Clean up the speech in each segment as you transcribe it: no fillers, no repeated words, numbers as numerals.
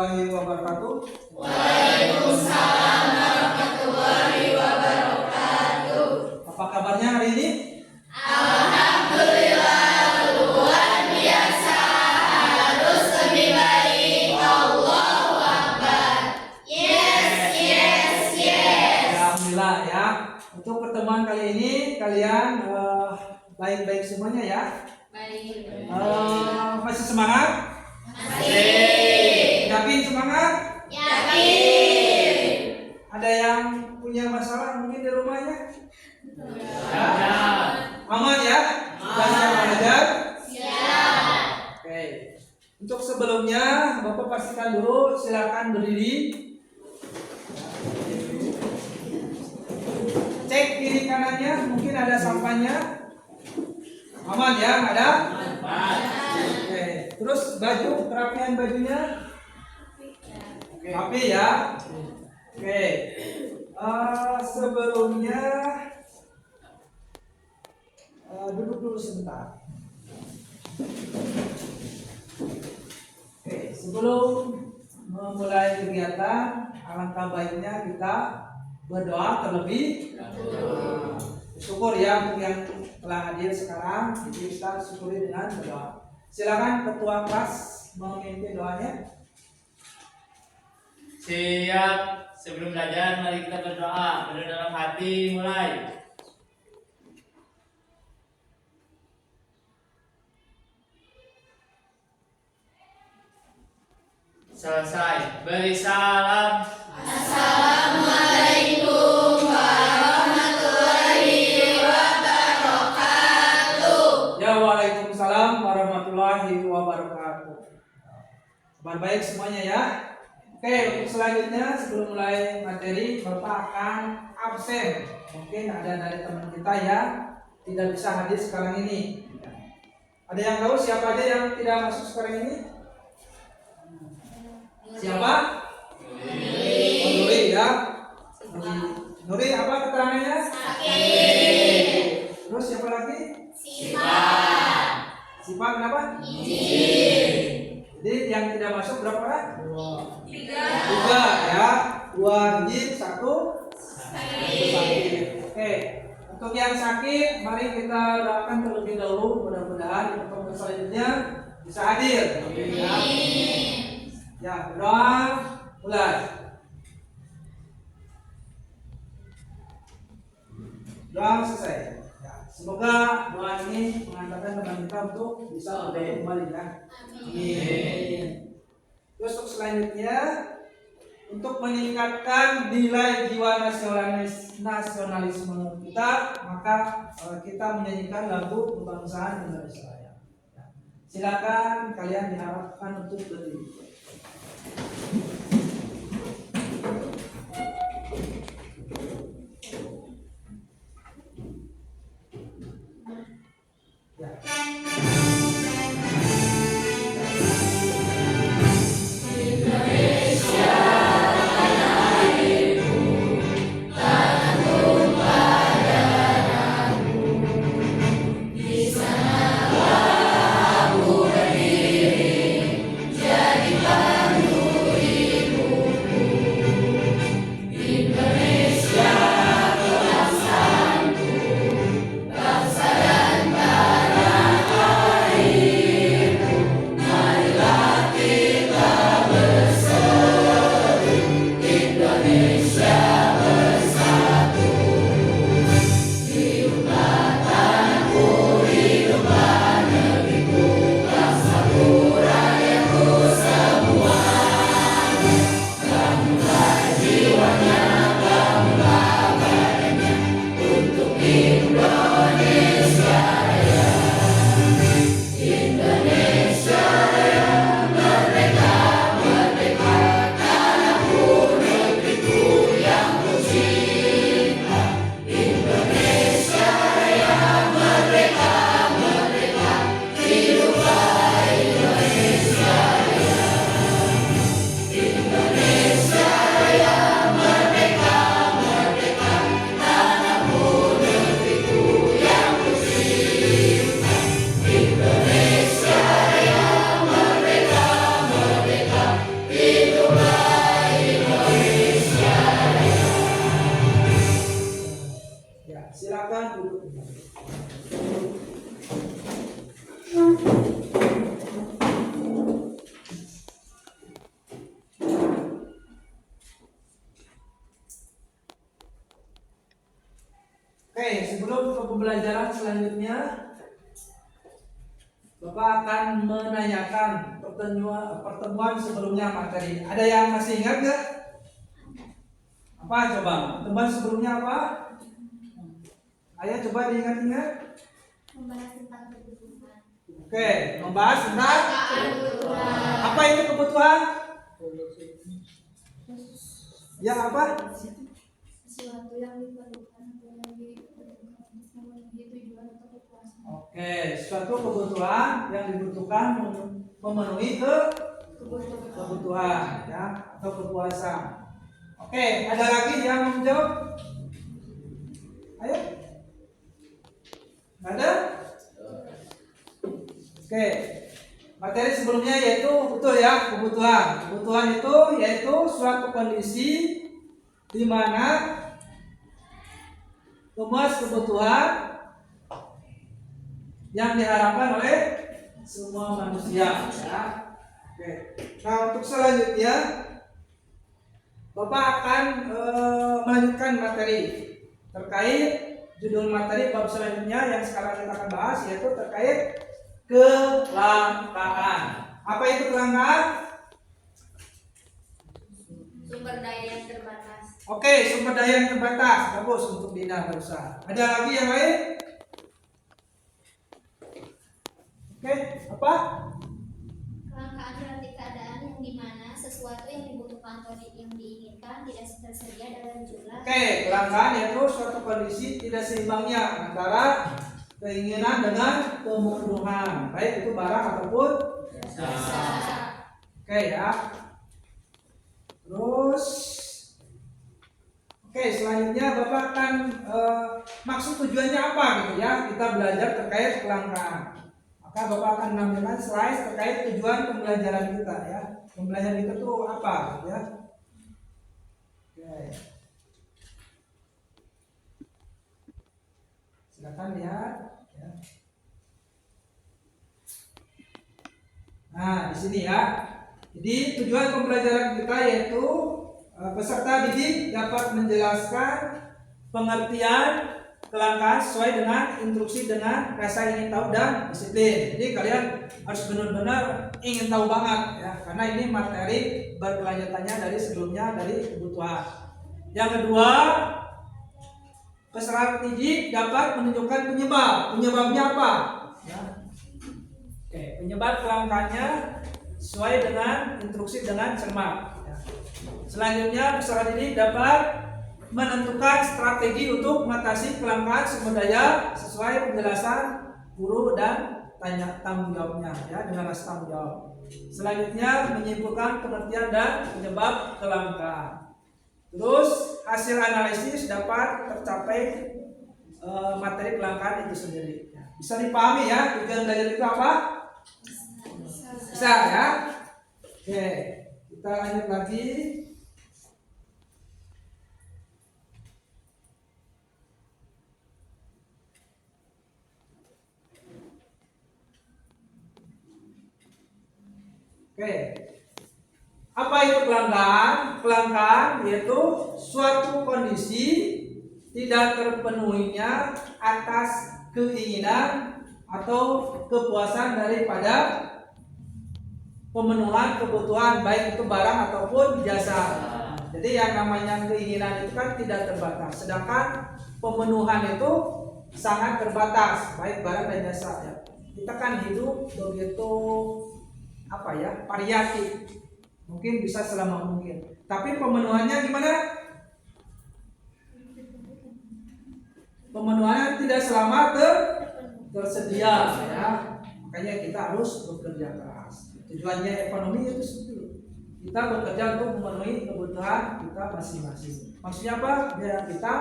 warahmatullahi wabarakatuh. Waalaikumsalam warahmatullahi wabarakatuh. Apa kabarnya hari ini? Alhamdulillah, luar biasa. Harus lebih baik. Allahu Akbar. Yes, yes, yes. Alhamdulillah ya. Untuk pertemuan kali ini kalian baik-baik semuanya ya. Baik. Masih semangat? Masih. Yakin semangat? Yakin. Ada yang punya masalah mungkin di rumahnya? Ya. Aman ya? Dan siap belajar? Siap. Oke. Untuk sebelumnya Bapak pastikan dulu, silakan berdiri. Cek kiri kanannya, mungkin ada sampahnya. Aman ya? Ada? Oke. Terus baju, kerapian bajunya? Rapi ya. Oke. Sebelumnya duduk dulu sebentar. Oke, sebelum memulai kegiatan, alangkah baiknya kita berdoa terlebih dahulu. Syukur ya untuk yang telah hadir sekarang. Jadi kita syukuri dengan berdoa. Silakan ketua kelas memimpin doanya. Siap. Sebelum belajar, mari kita berdoa. Berdoa dalam hati, mulai. Selesai. Beri salam. Assalamualaikum warahmatullahi wabarakatuh. Ya, waalaikumsalam warahmatullahi wabarakatuh. Kabar baik semuanya ya. Oke, untuk selanjutnya sebelum mulai materi, Bapak akan absen. Mungkin ada dari teman kita yang tidak bisa hadir sekarang ini. Ada yang tahu siapa aja yang tidak masuk sekarang ini? Siapa? Nuri ya. Nuri apa keterangannya? Sakit. Terus siapa lagi? Sifat. Sifat kenapa? Izin. Jadi yang tidak masuk berapa orang? Tiga. Tiga ya. 2 izin, 1 sakit. Oke. Untuk yang sakit, mari kita doakan terlebih dahulu. Mudah-mudahan di pertemuan selanjutnya bisa hadir. Ya. Ya, berdoa mulai. Doa selesai. Ya, semoga doa ini mengantarkan teman kita untuk bisa berdoa kembali ya. Amin. Terus untuk selanjutnya, untuk meningkatkan nilai jiwa nasionalisme kita, maka kita menyanyikan lagu kebangsaan Indonesia Raya. Ya. Silakan kalian diharapkan untuk berdiri. Ya. Jadi penuhi Oke, sebelum ke pembelajaran selanjutnya, Bapak akan menanyakan pertemuan sebelumnya materi. Ada yang masih ingat nggak? Apa coba? Pertemuan sebelumnya apa? Ayo coba diingat-ingat. Membahas tentang kebutuhan. Oke, membahas tentang Kebutuhan. apa itu kebutuhan? Ya apa? Sesuatu yang diperlukan atau yang diperlukan untuk memenuhi tujuan atau kepuasan. Oke, suatu kebutuhan yang dibutuhkan memenuhi kebutuhan ya atau kepuasan. Oke, ada lagi yang mau menjawab? Ayo. Nggak ada? Oke. Materi sebelumnya yaitu betul ya, kebutuhan. Kebutuhan itu yaitu suatu kondisi di mana memuas kebutuhan yang diharapkan oleh semua manusia ya. Oke. Nah, untuk selanjutnya Bapak akan melanjutkan materi terkait judul materi bab selanjutnya yang sekarang kita akan bahas yaitu terkait kelangkaan. Apa itu kelangkaan? Sumber daya yang terbatas. Oke, sumber daya yang terbatas. Bagus untuk Dina berusaha. Ada lagi yang lain? Oke, apa? Kelangkaan berarti keadaan yang dimana sesuatu yang dibutuhkan atau yang diinginkan tidak tersedia dalam jumlah. Oke, kelangkaan yaitu suatu kondisi tidak seimbangnya antara keinginan dengan kemenuhan, baik itu barang ataupun jasa. Oke ya. Terus, oke selanjutnya Bapak akan maksud tujuannya apa gitu ya? Kita belajar terkait kelangkaan. Maka Bapak akan menampilkan slide terkait tujuan pembelajaran kita ya. Pembelajaran kita itu apa gitu ya? Oke. Silakan lihat ya. Nah, di sini ya. Jadi tujuan pembelajaran kita yaitu peserta didik dapat menjelaskan pengertian kelangkaan sesuai dengan instruksi dengan rasa ingin tahu dan disiplin. Jadi kalian harus benar-benar ingin tahu banget ya, karena ini materi berkelanjutannya dari sebelumnya dari kebutuhan. Yang kedua, peserta didik dapat menunjukkan penyebab. Penyebabnya apa? Ya. Oke, penyebab kelangkaannya sesuai dengan instruksi dengan cermat. Ya. Selanjutnya, peserta didik dapat menentukan strategi untuk mengatasi kelangkaan sumber daya sesuai penjelasan guru dan tanggung jawabnya ya, dengan rasa tanggung jawab. Selanjutnya, menyimpulkan pengertian dan penyebab kelangkaan. Terus hasil analisis dapat tercapai materi kelangkaan itu sendiri. Bisa dipahami ya tujuan belajar itu apa? Bisa ya. Oke, kita lanjut lagi. Oke. Apa itu kelangkaan? Kelangkaan yaitu suatu kondisi tidak terpenuhinya atas keinginan atau kepuasan daripada pemenuhan kebutuhan baik itu barang ataupun jasa. Jadi yang namanya keinginan itu kan tidak terbatas, sedangkan pemenuhan itu sangat terbatas baik barang dan jasa ya. Kita kan hidup begitu variatif, mungkin bisa selama mungkin, tapi pemenuhannya gimana? Pemenuhannya tidak selama tersedia ya, makanya kita harus bekerja keras. Tujuannya ekonomi itu seperti itu. Kita bekerja untuk memenuhi kebutuhan kita masing-masing. Maksudnya apa? Biar kita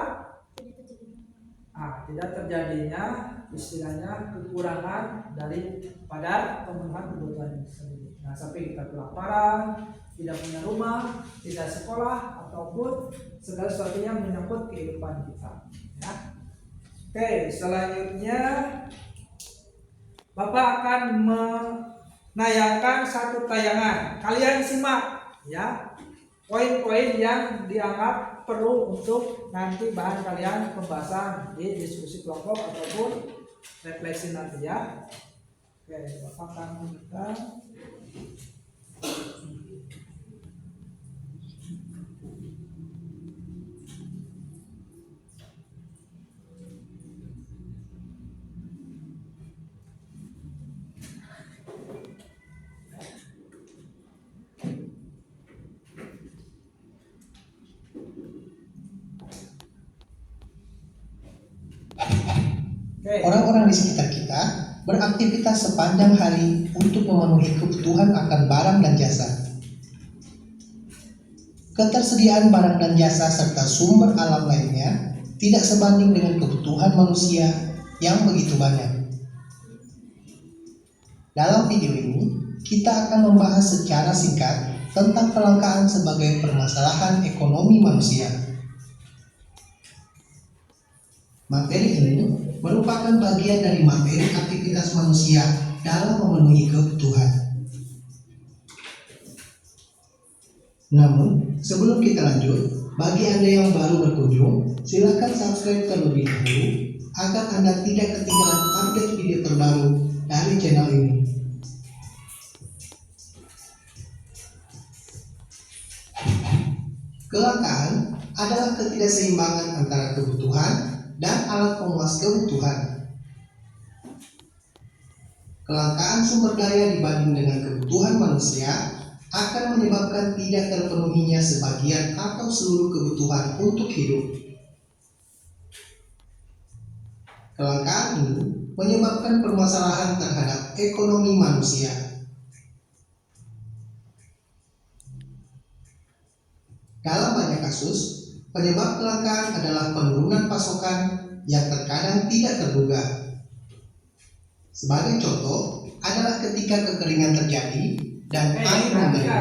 tidak terjadinya istilahnya kekurangan daripada pemenuhan kebutuhan sendiri. Nah, sampai kita kelaparan, tidak punya rumah, tidak sekolah ataupun segala sesuatu yang menyangkut kehidupan kita. Ya. Oke, selanjutnya Bapak akan menayangkan satu tayangan. Kalian simak ya poin-poin yang dianggap perlu untuk nanti bahan kalian pembahasan di diskusi kelompok ataupun refleksi nanti ya. Oke, Bapak akan minta Orang-orang di sekitar kita beraktivitas sepanjang hari untuk memenuhi kebutuhan akan barang dan jasa. Ketersediaan barang dan jasa serta sumber alam lainnya tidak sebanding dengan kebutuhan manusia yang begitu banyak. Dalam video ini, kita akan membahas secara singkat tentang kelangkaan sebagai permasalahan ekonomi manusia. Materi ini merupakan bagian dari materi aktivitas manusia dalam memenuhi kebutuhan. Namun, sebelum kita lanjut, bagi Anda yang baru berkunjung, silakan subscribe terlebih dahulu agar Anda tidak ketinggalan update video terbaru dari channel ini. Kelangkaan adalah ketidakseimbangan antara kebutuhan dan alat pemuas kebutuhan. Kelangkaan sumber daya dibanding dengan kebutuhan manusia akan menyebabkan tidak terpenuhinya sebagian atau seluruh kebutuhan untuk hidup. Kelangkaan ini menyebabkan permasalahan terhadap ekonomi manusia. Dalam banyak kasus, penyebab kelangkaan adalah penurunan pasokan yang terkadang tidak terduga. Sebagai contoh adalah ketika kekeringan terjadi dan air mengering.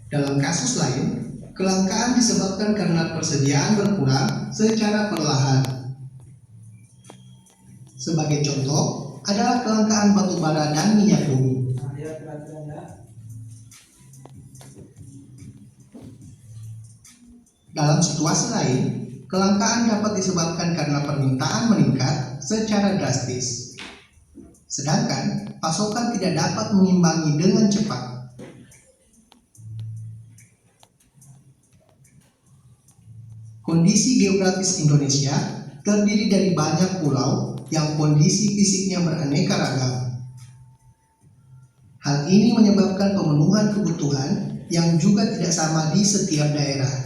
Dalam kasus lain, kelangkaan disebabkan karena persediaan berkurang secara perlahan. Sebagai contoh adalah kelangkaan batu bara dan minyak bumi. Dalam situasi lain, kelangkaan dapat disebabkan karena permintaan meningkat secara drastis, sedangkan pasokan tidak dapat mengimbangi dengan cepat. Kondisi geografis Indonesia terdiri dari banyak pulau yang kondisi fisiknya beraneka ragam. Hal ini menyebabkan pemenuhan kebutuhan yang juga tidak sama di setiap daerah.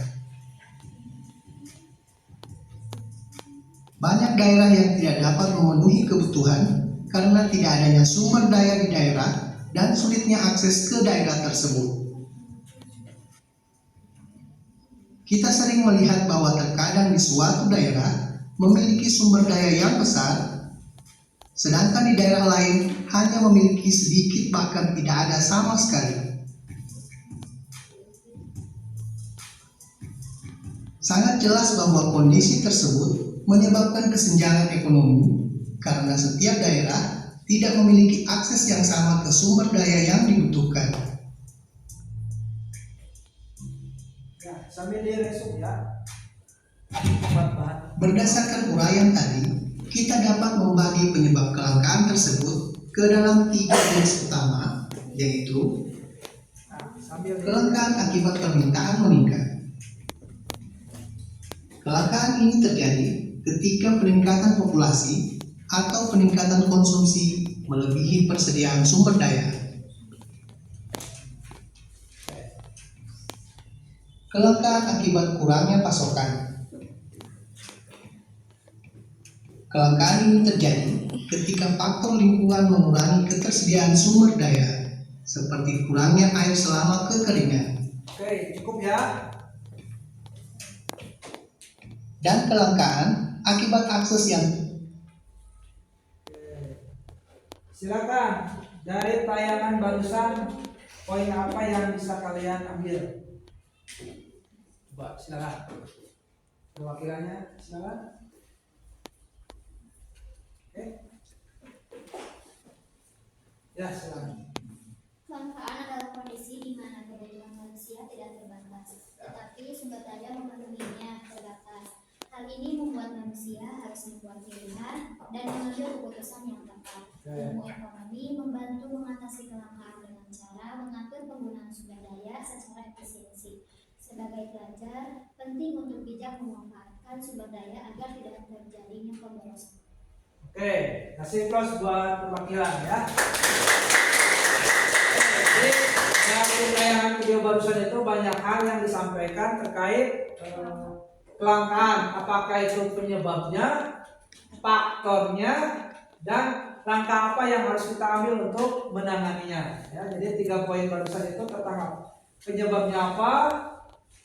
Banyak daerah yang tidak dapat memenuhi kebutuhan karena tidak adanya sumber daya di daerah dan sulitnya akses ke daerah tersebut. Kita sering melihat bahwa terkadang di suatu daerah memiliki sumber daya yang besar, sedangkan di daerah lain hanya memiliki sedikit bahkan tidak ada sama sekali. Sangat jelas bahwa kondisi tersebut menyebabkan kesenjangan ekonomi karena setiap daerah tidak memiliki akses yang sama ke sumber daya yang dibutuhkan. Ya, sambil diresum ya. Berdasarkan uraian tadi, kita dapat membagi penyebab kelangkaan tersebut ke dalam 3 jenis utama, yaitu kelangkaan akibat permintaan meningkat. Kelangkaan ini terjadi ketika peningkatan populasi atau peningkatan konsumsi melebihi persediaan sumber daya. Kelangkaan akibat kurangnya pasokan. Kelangkaan ini terjadi ketika faktor lingkungan mengurangi ketersediaan sumber daya, seperti kurangnya air selama kekeringan. Oke, cukup ya. Dan kelangkaan akibat akses yang. Silakan dari tayangan barusan poin apa yang bisa kalian ambil? Coba silakan. Perwakilannya silakan. Oke. Ya silakan. Kelangkaan adalah kondisi di mana kebutuhan manusia tidak terbatas, tetapi sumber daya memenuhinya terbatas. Hal ini membuat manusia harus membuat pilihan dan mengambil keputusan yang tepat. Ilmu ekonomi membantu mengatasi kelangkaan dengan cara mengatur penggunaan sumber daya secara efisiensi. Sebagai pelajar, penting untuk bijak memanfaatkan sumber daya agar tidak terjadinya pemborosan. Oke, kasih close buat perwakilan ya. Jadi dari tayangan video barusan itu banyak hal yang disampaikan terkait kelangkaan, apakah itu penyebabnya, faktornya, dan langkah apa yang harus kita ambil untuk menanganinya. Ya, jadi 3 poin barusan itu tentang penyebabnya apa,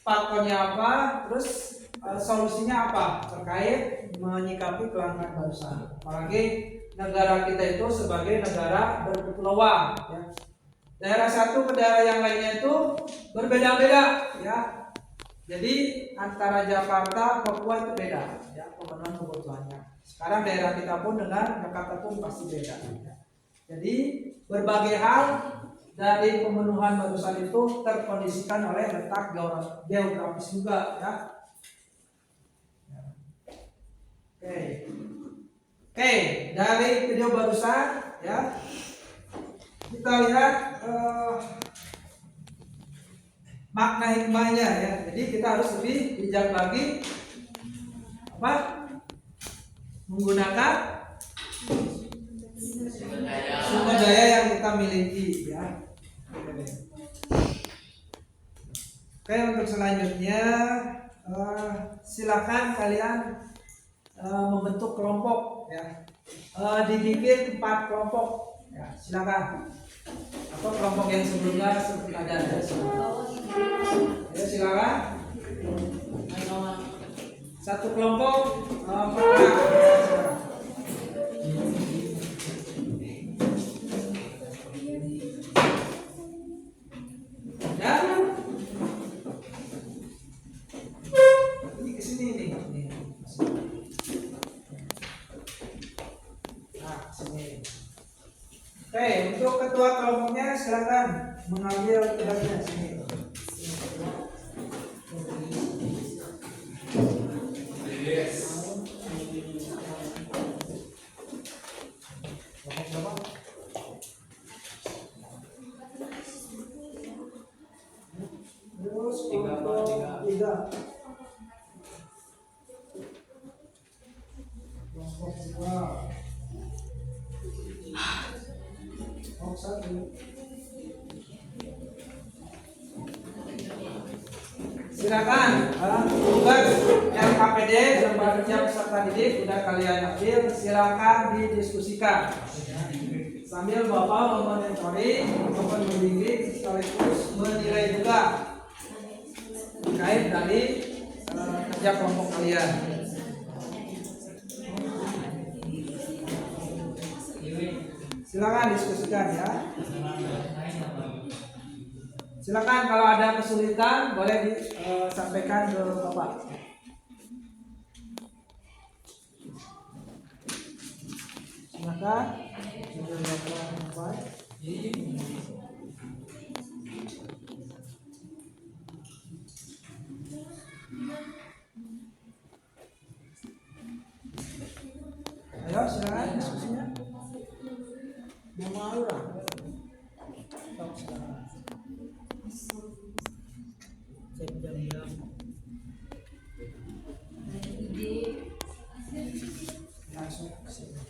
faktornya apa, terus solusinya apa terkait menyikapi kelangkaan barusan. Apalagi negara kita itu sebagai negara berkepulauan. Ya. Daerah satu ke daerah yang lainnya itu berbeda-beda. Ya. Jadi antara Jakarta, Papua itu beda. Ya, pemenuhan kebutuhannya. Sekarang daerah kita pun dengan Jakarta pun pasti beda. Ya. Jadi berbagai hal dari pemenuhan barusan itu terkondisikan oleh letak geografis juga. Ya. Oke, dari video barusan ya kita lihat makna hikmahnya ya. Jadi kita harus lebih bijak lagi apa? Menggunakan sumber daya yang kita miliki ya. Oke, untuk selanjutnya silakan kalian membentuk kelompok ya, dibikin 4 kelompok ya, silakan, atau kelompok yang sebelumnya seperti ada ya, silakan. Satu kelompok ya, ini kesini nih. Oke, untuk ketua kelompoknya silakan mengambil tugasnya sini. Terus kelompok 3. Kelompok 2. Silakan tugas LKPD lembaga peserta didik udah kalian ambil, silakan didiskusikan sambil Bapak memonitori, membimbing sekaligus menilai juga terkait dari kerja kelompok kalian. Silakan diskusikan ya. Silakan kalau ada kesulitan boleh disampaikan ke Bapak. Silakan. Ayo silakan diskusinya. Nama Aura. Cek jam-jam. Langsung ke sini.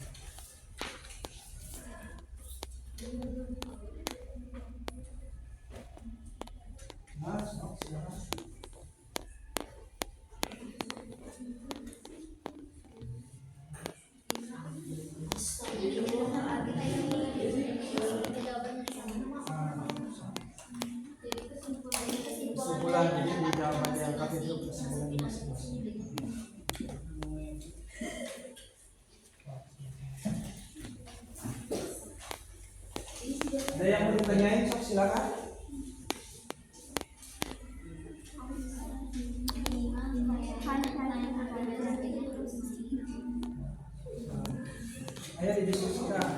Masuk, silakan. Kesimpulan jadi di jawaban yang kami itu kesimpulan masing-masing. Ada yang mau ditanyain, sok silakan. Ayo didiskusikan.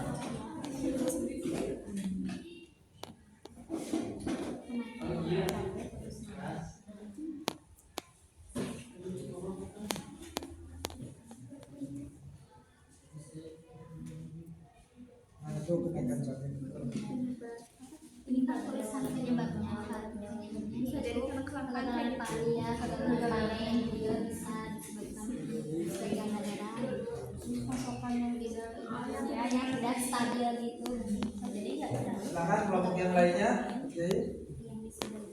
ya kegagalan juga bisa disebabkan sebagai negara pasokan yang tidak ya yang tidak stabil gitu. Jadi nggak ada Silakan kelompok yang lainnya. Oke. yang disebut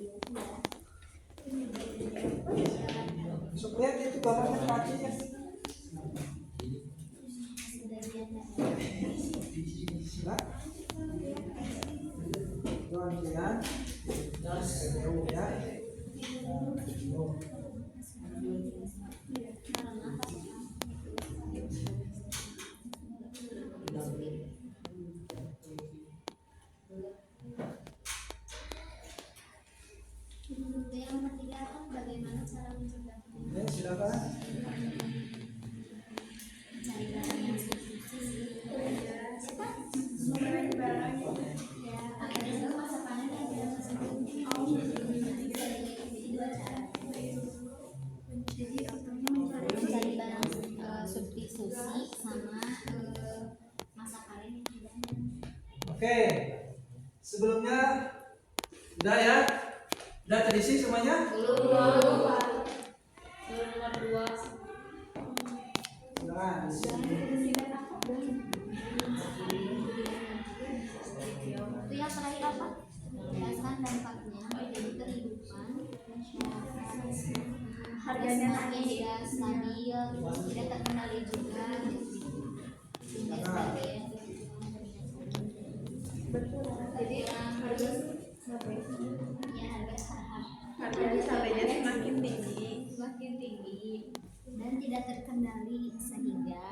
Besok lihat itu gambarnya pacinya. Silakan. Tuan ya. Ya. yang nomor 3 bagaimana cara mencegah Oke, silakan. cari barang yang substitusi ya agar itu masa panen yang tidak masuk jadi 2 cara cari barang substitusi sama masa panen yang tidak ada. Oke. Sebelumnya udah ya? Udah terisi semuanya? Silakan. Itu yang terakhir apa? Jelaskan dampaknya menjadi kehidupan masyarakat. Harganya tidak stabil, tidak terkendali juga. Sehingga sebagai jadi harga ya harganya semakin tinggi dan tidak terkendali sehingga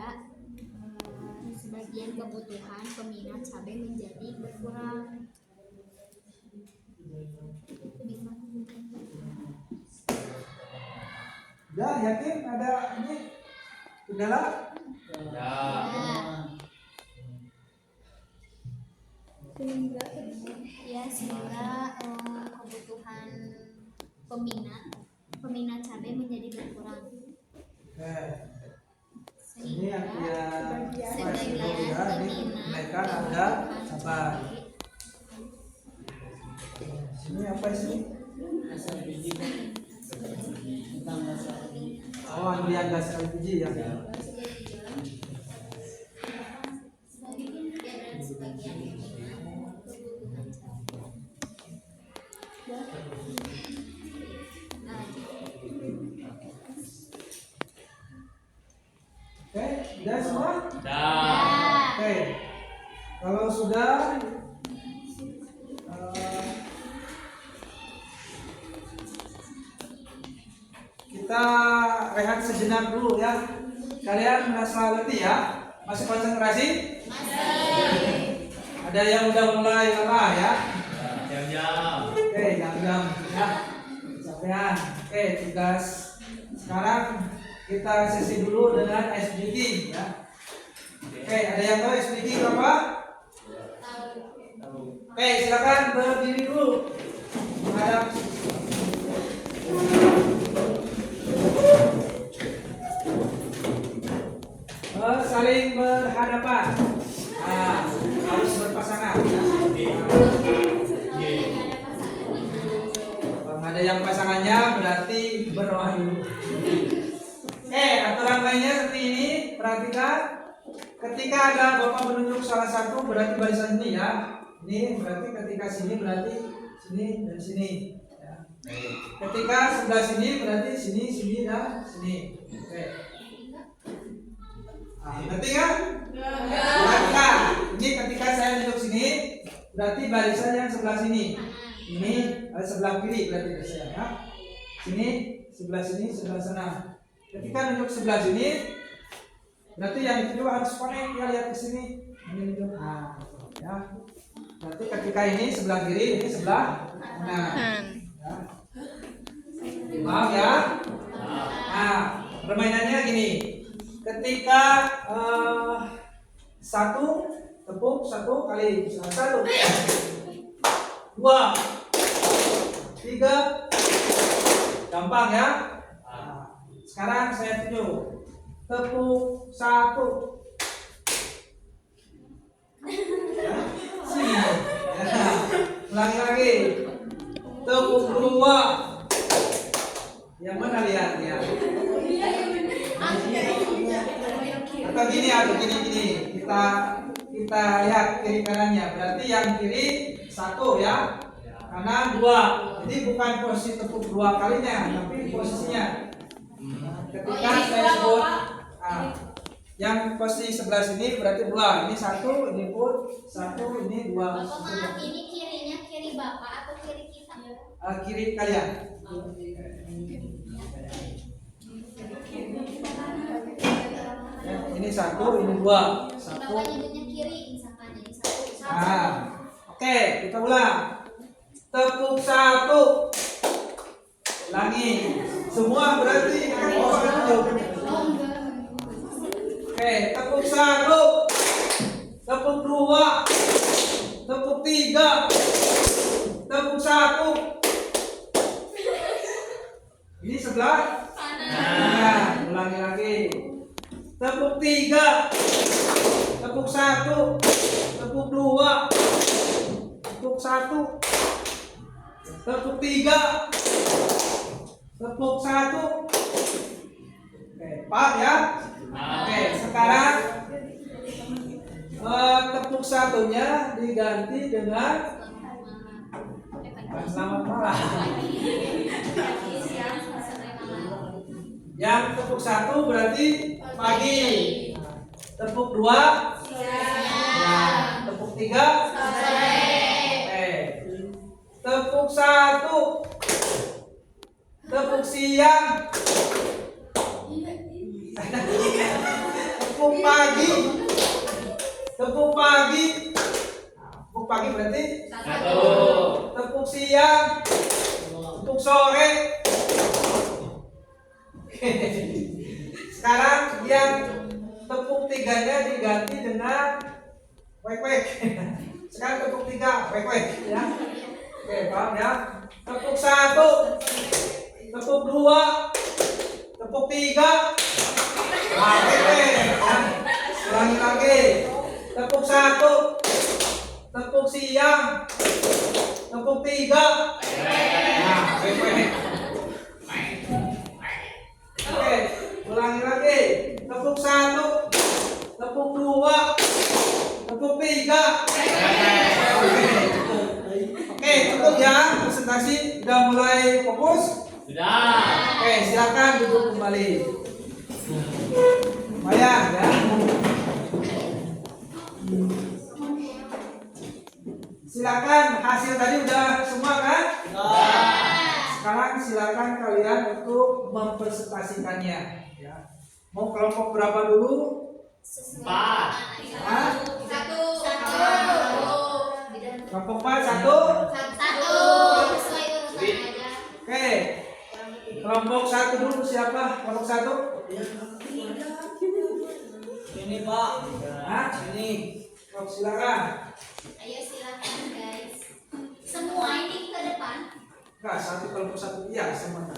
sebagian kebutuhan peminat cabai menjadi berkurang. Udah yakin ada ini kendala? Ya. Sehingga kebutuhan peminat cabai menjadi berkurang. Oke. Ini Sehingga artinya sebagian ya, ini mereka ada apa? Sini apa sini? Oh, ambilan gas LPG ya. Oke, sudah semua? Dah. Oke. Kalau sudah kita rehat sejenak dulu ya. Kalian merasa letih ya? Masih konsentrasi? Masih. Ada yang udah mulai lelah ya? Jam-jam. Oke, jam-jam ya. Kecapean. Oke, tugas sekarang kita sesi dulu dengan ice breathing ya. Oke, ada yang tahu ice breathing apa? Oke, silakan berdiri dulu. Menghadap. Saling berhadapan. Nah, harus berpasangan. Kalau ada yang pasangannya berarti berdoa dulu. Aturan mainnya seperti ini. Perhatikan. Ketika ada bapak menunjuk salah satu berarti barisan ini ya. Ini berarti ketika sini berarti sini dan sini. Ya. Ketika sebelah sini berarti sini, sini dan sini. Oke. Ngerti kan? Nah, ini ketika saya duduk sini berarti barisan yang sebelah sini. Ini sebelah kiri berarti saya ya. Sini, sebelah sini, sebelah sana. Ketika duduk sebelah sini berarti yang itu juga harus connect ya, lihat ke sini. Ini duduk. Nah, ya. Berarti ketika ini sebelah kiri, ini sebelah kanan. Ya. Maaf ya. Nah, permainannya gini. Ketika satu tepuk satu kali, 1, 2, 3, gampang ya. Nah, sekarang saya tunjuk, tepuk 1, ya, sini, ya. Ulangi lagi, tepuk 2, begini ya, begini. Kita lihat kiri kanannya. Berarti yang kiri 1 ya, kanan 2. Jadi bukan posisi tepuk 2 kalinya, tapi posisinya. Ketika saya sebut yang posisi sebelah sini berarti 2. Ini 1, ini pun 1, ini 2. Bapak maaf, ini kirinya kiri Bapak atau kiri kita? Kiri kalian. Ya, ini 1, ini 2. Bapak nyebutnya kiri, misalkan jadi 1. Oke, kita ulang. Tepuk 1. Ulangi. Semua berarti kan orang jauh. Oke, tepuk 1. Tepuk 2. Tepuk 3. Tepuk 1. Ini sebelah kanan. Ulangi lagi. Tepuk 3. Tepuk 1. Tepuk 2. Tepuk 1. Tepuk 3. Tepuk 1. Oke, paham ya? Oke, sekarang tepuk 1-nya diganti dengan selamat malam. Yang tepuk 1 berarti pagi. Tepuk 2 ya. Tepuk 3 sore. Tepuk 1. Tepuk siang. Tepuk pagi. Tepuk pagi. Tepuk pagi berarti 1. tepuk siang. Tepuk sore. Sekarang yang tepuk 3-nya diganti dengan wek-wek. Sekarang tepuk 3 wek-wek ya. Oke, paham ya? Tepuk 1. Tepuk 2. Tepuk 3. Wek-wek ya. Ulangi lagi. Tepuk 1. Tepuk siang. Tepuk 3. Nah, wek-wek. Oke, ulangi lagi. Tepuk 1. Tepuk 2. Tepuk 3. Oke, cukup ya. Presentasi sudah mulai fokus. Sudah. Oke, silakan duduk kembali. Lumayan ya. Silakan, hasil tadi udah semua kan? Sekarang silakan kalian untuk mempresentasikannya ya. Mau kelompok berapa dulu? 4. Hah? 1. Kelompok 4 1. Sesuai urutan aja. Oke. Kelompok 1 dulu siapa? Kelompok 1? Ini Pak. Hah? Ini. Oh, silakan. Ayo silakan guys. Semua ini ke depan. Enggak, satu kelompok 1 iya semua.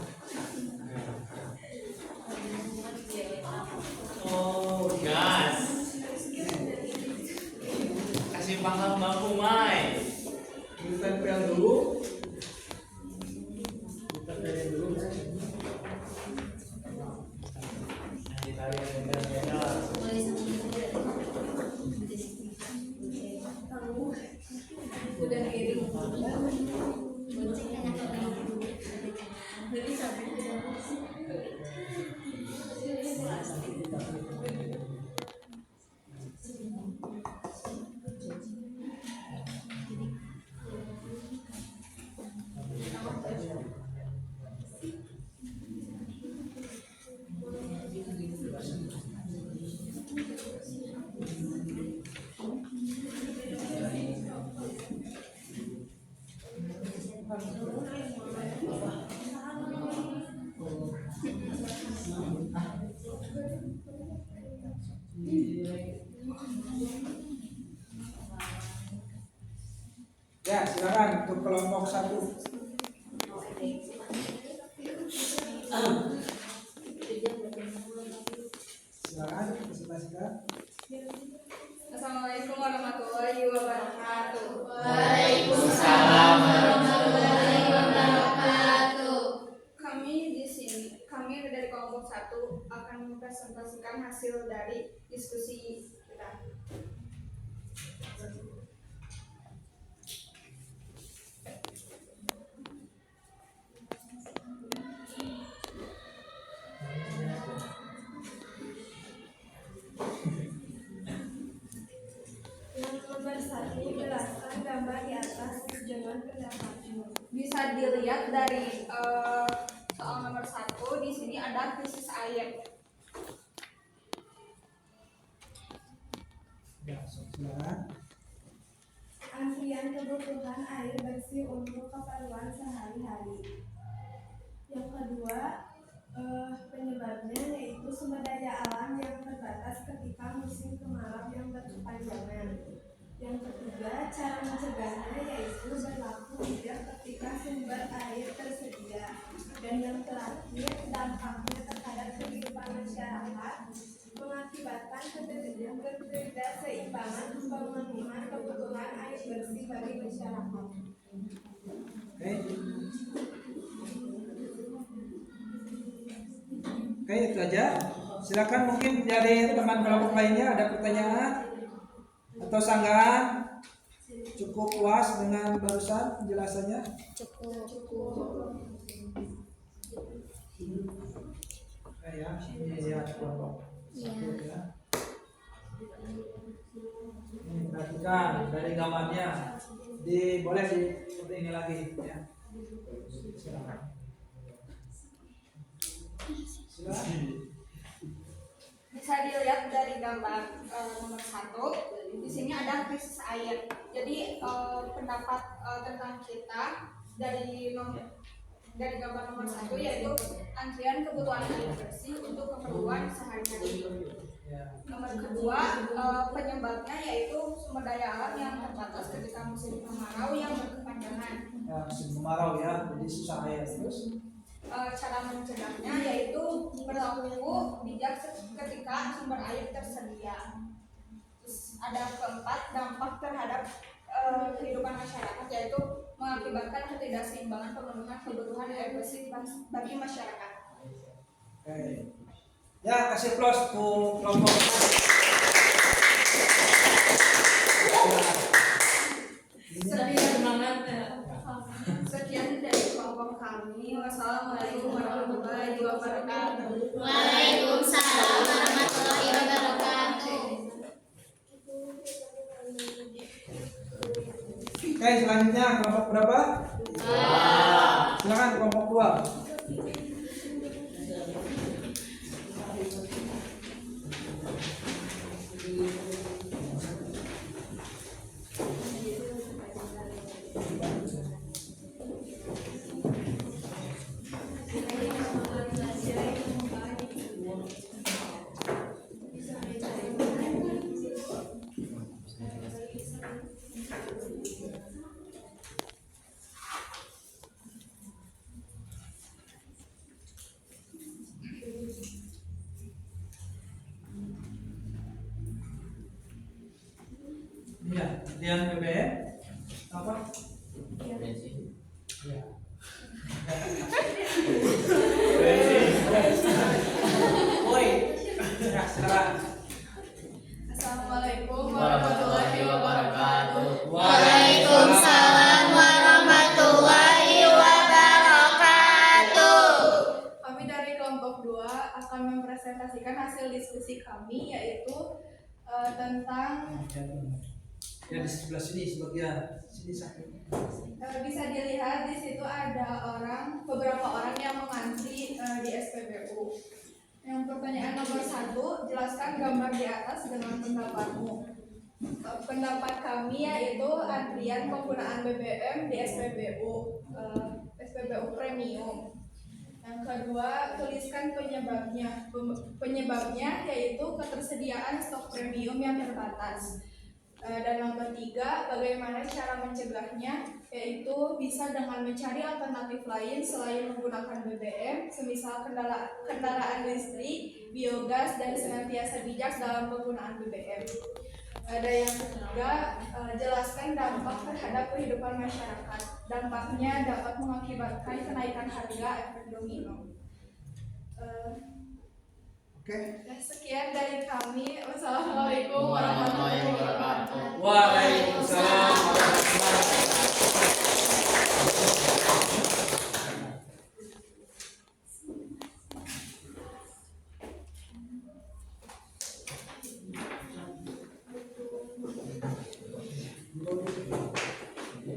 Oh, Gas. Kasih pangkal bangku Mai. ditempel dulu. Ditempelin dulu. Ya, silakan untuk kelompok 1. Silakan presentasikan. Assalamualaikum warahmatullahi wabarakatuh. Waalaikumsalam warahmatullahi wabarakatuh. Kami kami dari kelompok 1 akan mempresentasikan hasil dari diskusi kita. Yang nomor 1, jelaskan gambar di atas dengan pendapatmu. Bisa dilihat dari soal nomor 1, di sini ada krisis air. Ya, silakan. Antrian kebutuhan air bersih untuk keperluan sehari-hari. Yang kedua, penyebabnya yaitu sumber daya alam yang terbatas ketika musim kemarau yang berkepanjangan. Yang ketiga, cara mencegahnya yaitu berlaku bijak ketika sumber air tersedia. Dan yang terakhir, dampaknya terhadap kehidupan masyarakat mengakibatkan ketidakseimbangan pemenuhan kebutuhan air bersih bagi masyarakat. Oke, itu aja. Silakan mungkin dari teman kelompok lainnya ada pertanyaan atau sanggahan. Cukup puas dengan barusan penjelasannya? Cukup. Oke ya, ini lihat kelompok satu ya. Ini perhatikan dari gambarnya. Boleh seperti ini lagi ya. Silakan. Bisa dilihat dari gambar nomor 1, di sini ada krisis air. Jadi pendapat tentang kita dari gambar nomor 1 yaitu antrian kebutuhan air bersih untuk keperluan sehari-hari. Nomor kedua, penyebabnya yaitu sumber daya alam yang terbatas ketika musim kemarau yang berkepanjangan. Ya, musim kemarau ya, jadi susah air terus. Cara mencegahnya yaitu berlaku bijak ketika sumber air tersedia. Terus ada keempat, dampak terhadap kehidupan masyarakat yaitu mengakibatkan ketidakseimbangan pemenuhan kebutuhan air bersih bagi masyarakat. Oke. Ya, kasih plus untuk kelompok. Sekian dari kelompok kami. Wassalamualaikum warahmatullahi wabarakatuh. Waalaikumsalam warahmatullahi wabarakatuh. Oke, selanjutnya kelompok berapa? Silakan kelompok 2. Iya, kemudian BBM apa? Ya. Oi. Ya, silakan. Assalamualaikum warahmatullahi wabarakatuh. Waalaikumsalam warahmatullahi wabarakatuh. Kami dari kelompok 2 akan mempresentasikan hasil diskusi kami yaitu tentang Ya di sebelah sini sebagian sini sakit. bisa dilihat di situ ada beberapa orang yang mengantri di SPBU. Yang pertanyaan nomor 1, jelaskan gambar di atas dengan pendapatmu. Pendapat kami yaitu antrian penggunaan BBM di SPBU premium. Yang kedua, tuliskan penyebabnya. Penyebabnya yaitu ketersediaan stok premium yang terbatas. Dan nomor 3, bagaimana cara mencegahnya, yaitu bisa dengan mencari alternatif lain selain menggunakan BBM, semisal kendaraan listrik, biogas, dan senantiasa bijak dalam penggunaan BBM. Ada yang ketiga, jelaskan dampak terhadap kehidupan masyarakat. Dampaknya dapat mengakibatkan kenaikan harga efek domino. Oke. Sekian dari kami. Wassalamualaikum warahmatullahi wabarakatuh. Waalaikumsalam warahmatullahi wabarakatuh.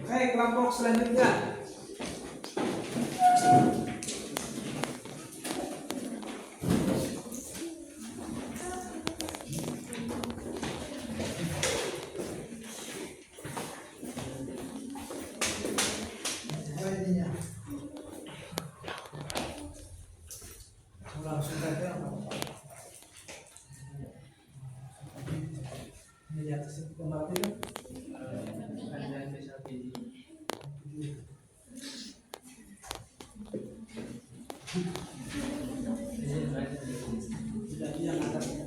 Oke, kelompok selanjutnya. Langsung saja. Ini di atas itu kembali kan? Kajian spesial PJ. Tidak yang atasnya.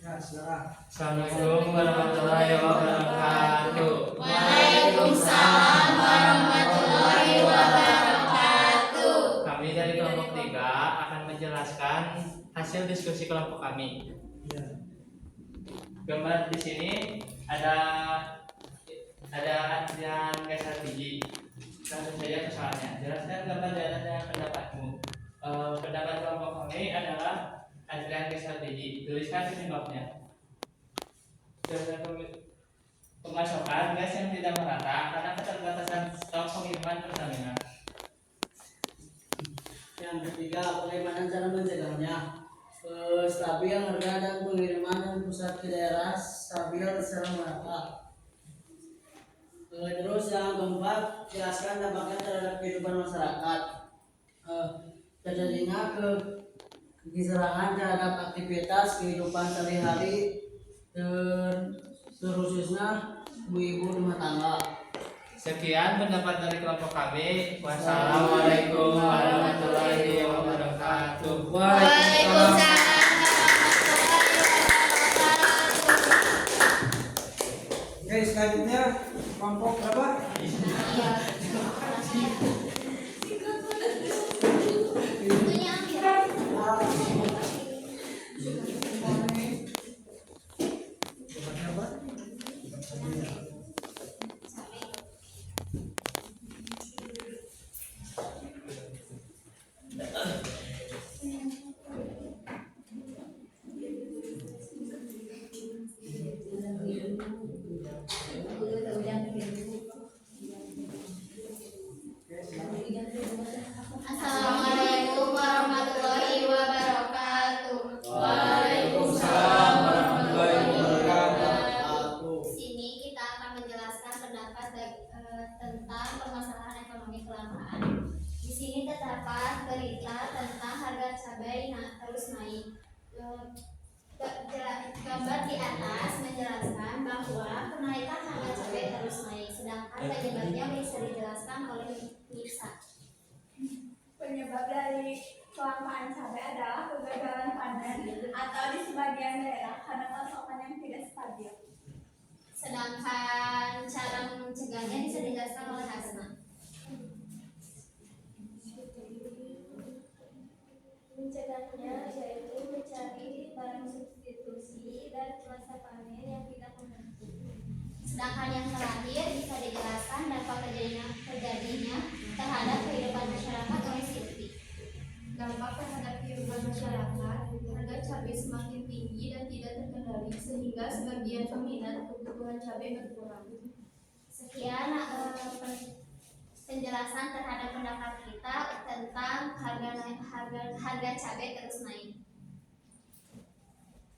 Ya, silakan. Assalamualaikum warahmatullahi wabarakatuh. Waalaikumsalam warahmatullahi wabarakatuh. Kami dari kelompok 3 akan menjelaskan hasil diskusi kelompok kami. Ya. Gambar di sini ada antrian gas LPG. Langsung saja ke soalnya. Jelaskan gambar dan pendapatmu. Pendapat kelompok kami adalah antrian gas LPG. Tuliskan penyebabnya. Pemasokan gas yang tidak merata karena keterbatasan stok pengiriman Pertamina. Yang ketiga, bagaimana cara mencegahnya? Stabil harga dan pengiriman dan pusat ke daerah stabil secara merata. Terus yang keempat, jelaskan dampaknya terhadap kehidupan masyarakat. Terjadinya kekisaran terhadap aktivitas kehidupan sehari-hari, terkhususnya ibu-ibu rumah tangga. Sekian pendapat dari kelompok kami. Wassalamualaikum warahmatullahi wabarakatuh. Waalaikumsalam. Oke, selanjutnya kelompok berapa? Tentunya ambil. Tempatnya apa? Assalamualaikum warahmatullahi wabarakatuh. Waalaikumsalam warahmatullahi wabarakatuh. Di sini kita akan menjelaskan pendapat tentang permasalahan ekonomi kelangkaan. Di sini terdapat berita tentang harga cabai terus naik. Gambar di atas menjelaskan bahwa kenaikan harga cabai terus naik, sedangkan penyebabnya bisa dijelaskan oleh Mirsa. Penyebab dari kelangkaan cabai adalah kegagalan panen atau di sebagian daerah karena pasokan yang tidak stabil. Sedangkan cara mencegahnya bisa dijelaskan oleh Hasna. Mencegahnya yaitu mencari barang substitusi dan masa panen yang tidak menentu. Sedangkan yang terakhir bisa dijelaskan dampak terjadinya terhadap kehidupan masyarakat oleh Siti. Dampak terhadap kehidupan masyarakat, harga cabai semakin tinggi dan tidak terkendali sehingga sebagian peminat kebutuhan cabai berkurang. Sekian penjelasan terhadap pendapat kita tentang harga cabai terus naik.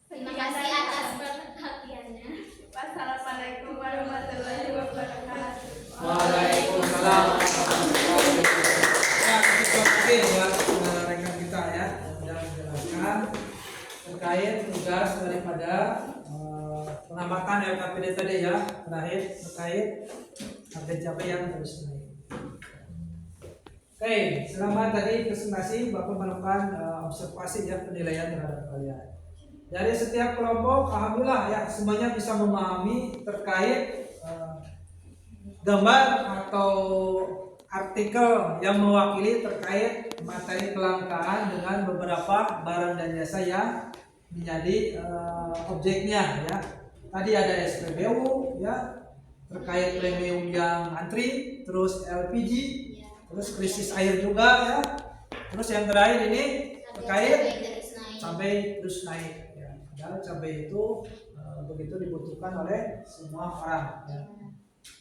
Terima kasih atas perhatiannya. Wassalamualaikum warahmatullahi wabarakatuh. Waalaikumsalam warahmatullahi wabarakatuh. Ya, cukup mungkin buat rekan kita ya, sudah menjelaskan terkait tugas daripada pengamatan LKPD tadi ya, terakhir terkait harga cabai yang terus naik. Oke, Oke, selamat tadi presentasi Bapak melakukan observasi ya penilaian terhadap kalian. Dari setiap kelompok, alhamdulillah ya semuanya bisa memahami terkait gambar atau artikel yang mewakili terkait materi kelangkaan dengan beberapa barang dan jasa yang menjadi objeknya ya. Tadi ada SPBU ya terkait premium yang antri, terus LPG, terus krisis air juga ya. Terus yang terakhir ini terkait cabai terus naik ya. Padahal cabai itu begitu dibutuhkan oleh semua orang ya.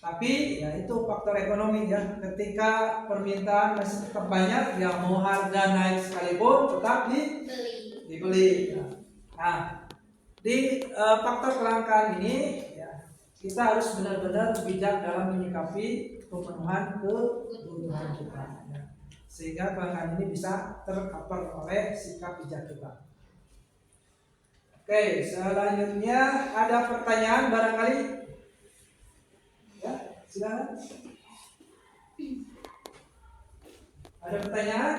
Tapi ya itu faktor ekonomi ya. Ketika permintaan masih tetap banyak, ya mau harga naik sekalipun tetap dibeli. Ya. Nah, di faktor kelangkaan ini ya, kita harus benar-benar bijak dalam menyikapi pemenuhan kebutuhan kita. Ya. Sehingga kelangkaan ini bisa tercover oleh sikap bijak kita. Oke, selanjutnya ada pertanyaan barangkali? Ya, silakan. Ada pertanyaan?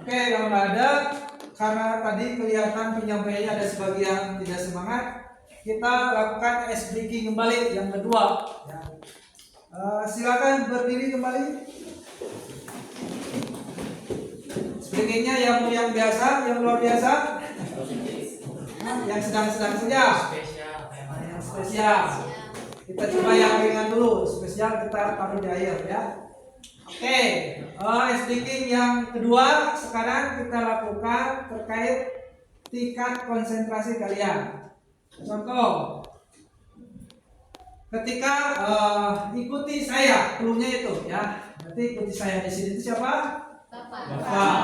Oke, kalau nggak ada, karena tadi kelihatan penyampaiannya ada sebagian tidak semangat, kita lakukan ice breaking kembali yang kedua. Ya. Silakan berdiri kembali. Speakingnya yang biasa, yang luar biasa, yang sedang-sedang saja, yang spesial. Kita coba yang ringan dulu, spesial kita taruh di air ya. Oke, speaking yang kedua sekarang kita lakukan terkait tingkat konsentrasi kalian. Contoh, ketika ikuti saya, cluenya itu ya. Nanti ikuti saya di sini itu siapa? Bapak.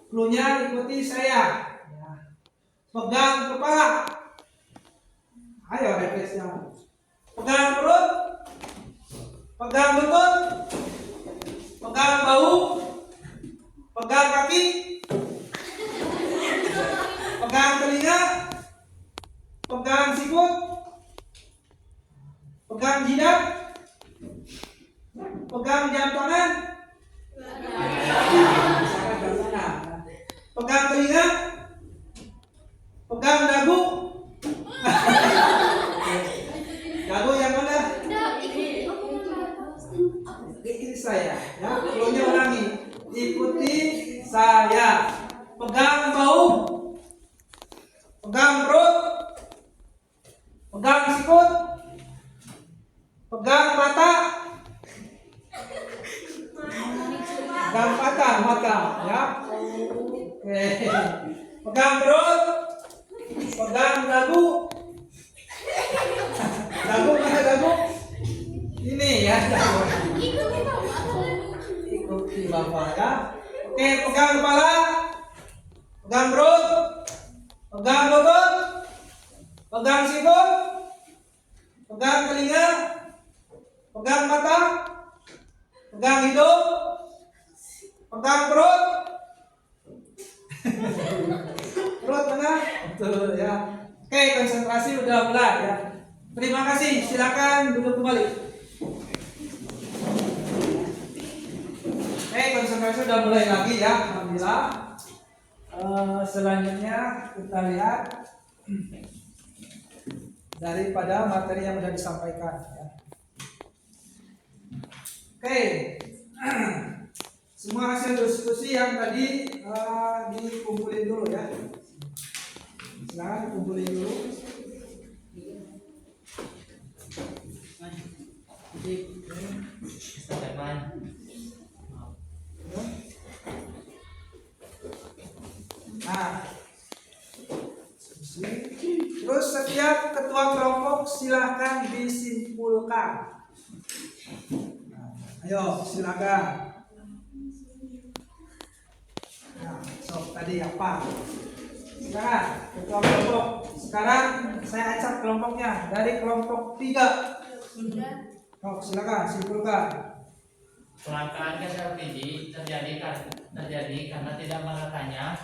Cluenya ikuti saya. Ya. Pegang kepala. Ayo refleksnya. Pegang perut. Pegang lutut. Pegang bahu. Pegang kaki. Pegang telinga. Pegang sikut. Pegang jidat. Pegang jam tangan. Pegang telinga. Pegang dagu. Dagu yang mana? Ikuti saya ya. Cluenya ulangi. Ikuti saya. Pegang bahu. Pegang perut. Pegang sikut. Pegang mata. Pegang mata ya. Oke. Pegang perut. Pegang dagu. Dagu mana dagu? Ini ya dagu. Ikuti Bapak ya. Oke, pegang kepala. Pegang perut. Pegang lutut. Pegang sikut. Pegang telinga. Pegang mata. Pegang hidung. Pegang perut. Perut mana? Betul ya. Oke, konsentrasi udah mulai ya. Terima kasih. Silakan duduk kembali. Oke, konsentrasi udah mulai lagi ya. Alhamdulillah. Selanjutnya kita lihat daripada materi yang sudah disampaikan ya. Oke. Semua hasil diskusi yang tadi dikumpulin dulu ya. Silakan dikumpulin dulu. Nah, terus setiap ketua kelompok silahkan disimpulkan. Nah, ayo silakan. Nah, so tadi apa? Sekarang ketua kelompok. Sekarang saya acak kelompoknya dari kelompok 3. Oh, silakan simpulkan. Kelangkaan gas LPG terjadi karena tidak meratanya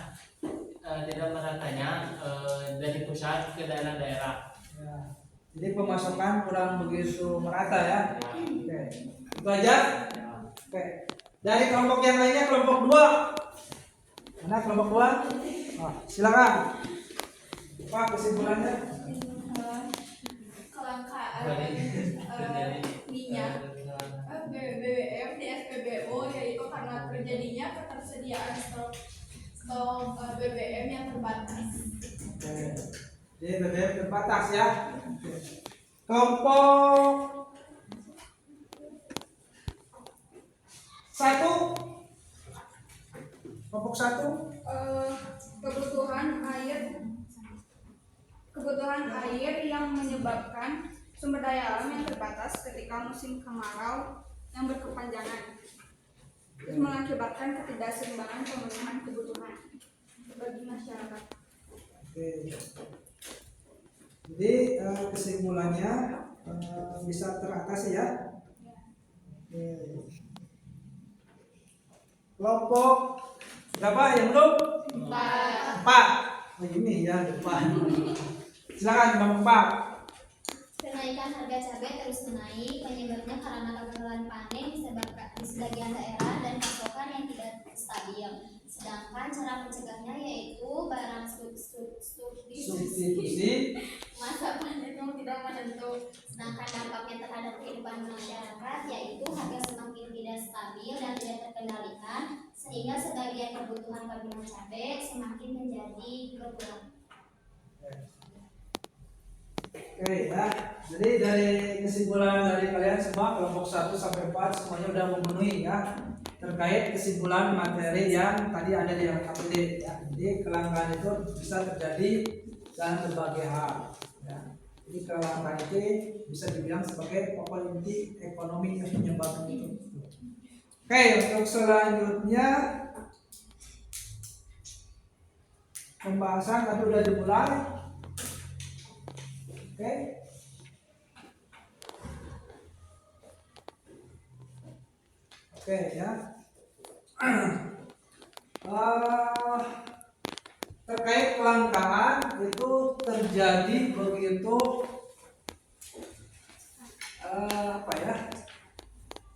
dari pusat ke daerah-daerah. Ya. Jadi pemasokan kurang begitu merata ya. Oke. Itu aja. Oke. Dari kelompok yang lainnya, kelompok 2. Mana kelompok 2? Oh, silakan. Pak, kesimpulannya? Kelangkaan minyak BBM di SPBU yaitu karena terjadinya ketersediaan stok BBM yang terbatas. Oke. Jadi BBM terbatas ya. Kelompok 1. Kelompok 1. Kebutuhan air yang menyebabkan sumber daya alam yang terbatas ketika musim kemarau yang berkepanjangan, terus mengakibatkan ketidakseimbangan pemenuhan kebutuhan bagi masyarakat. Oke. Jadi kesimpulannya bisa teratasi ya. Oke. Kelompok berapa yang belum? 4. Oh ini ya depan. Silakan Bang 4. Kenaikan harga cabai terus menaik, penyebabnya karena kegagalan panen di sebagian daerah dan pasokan yang tidak stabil. Sedangkan cara mencegahnya yaitu barang Substitusi. masa panen yang tidak menentu. Sedangkan dampaknya terhadap kehidupan masyarakat yaitu harga semakin tidak stabil dan tidak terkendalikan, sehingga sebagian kebutuhan tabungan cabai semakin menjadi berkurang. Oke ya. Jadi dari kesimpulan dari kalian semua kelompok 1 sampai 4 semuanya udah memenuhi ya terkait kesimpulan materi yang tadi ada di LKPD ya. Jadi kelangkaan itu bisa terjadi dalam berbagai hal ya. Jadi kelangkaan itu bisa dibilang sebagai pokok inti ekonomi yang menyebabkan itu. Oke, untuk selanjutnya pembahasan tadi udah dimulai. Oke. Oke ya. Terkait kelangkaan itu terjadi begitu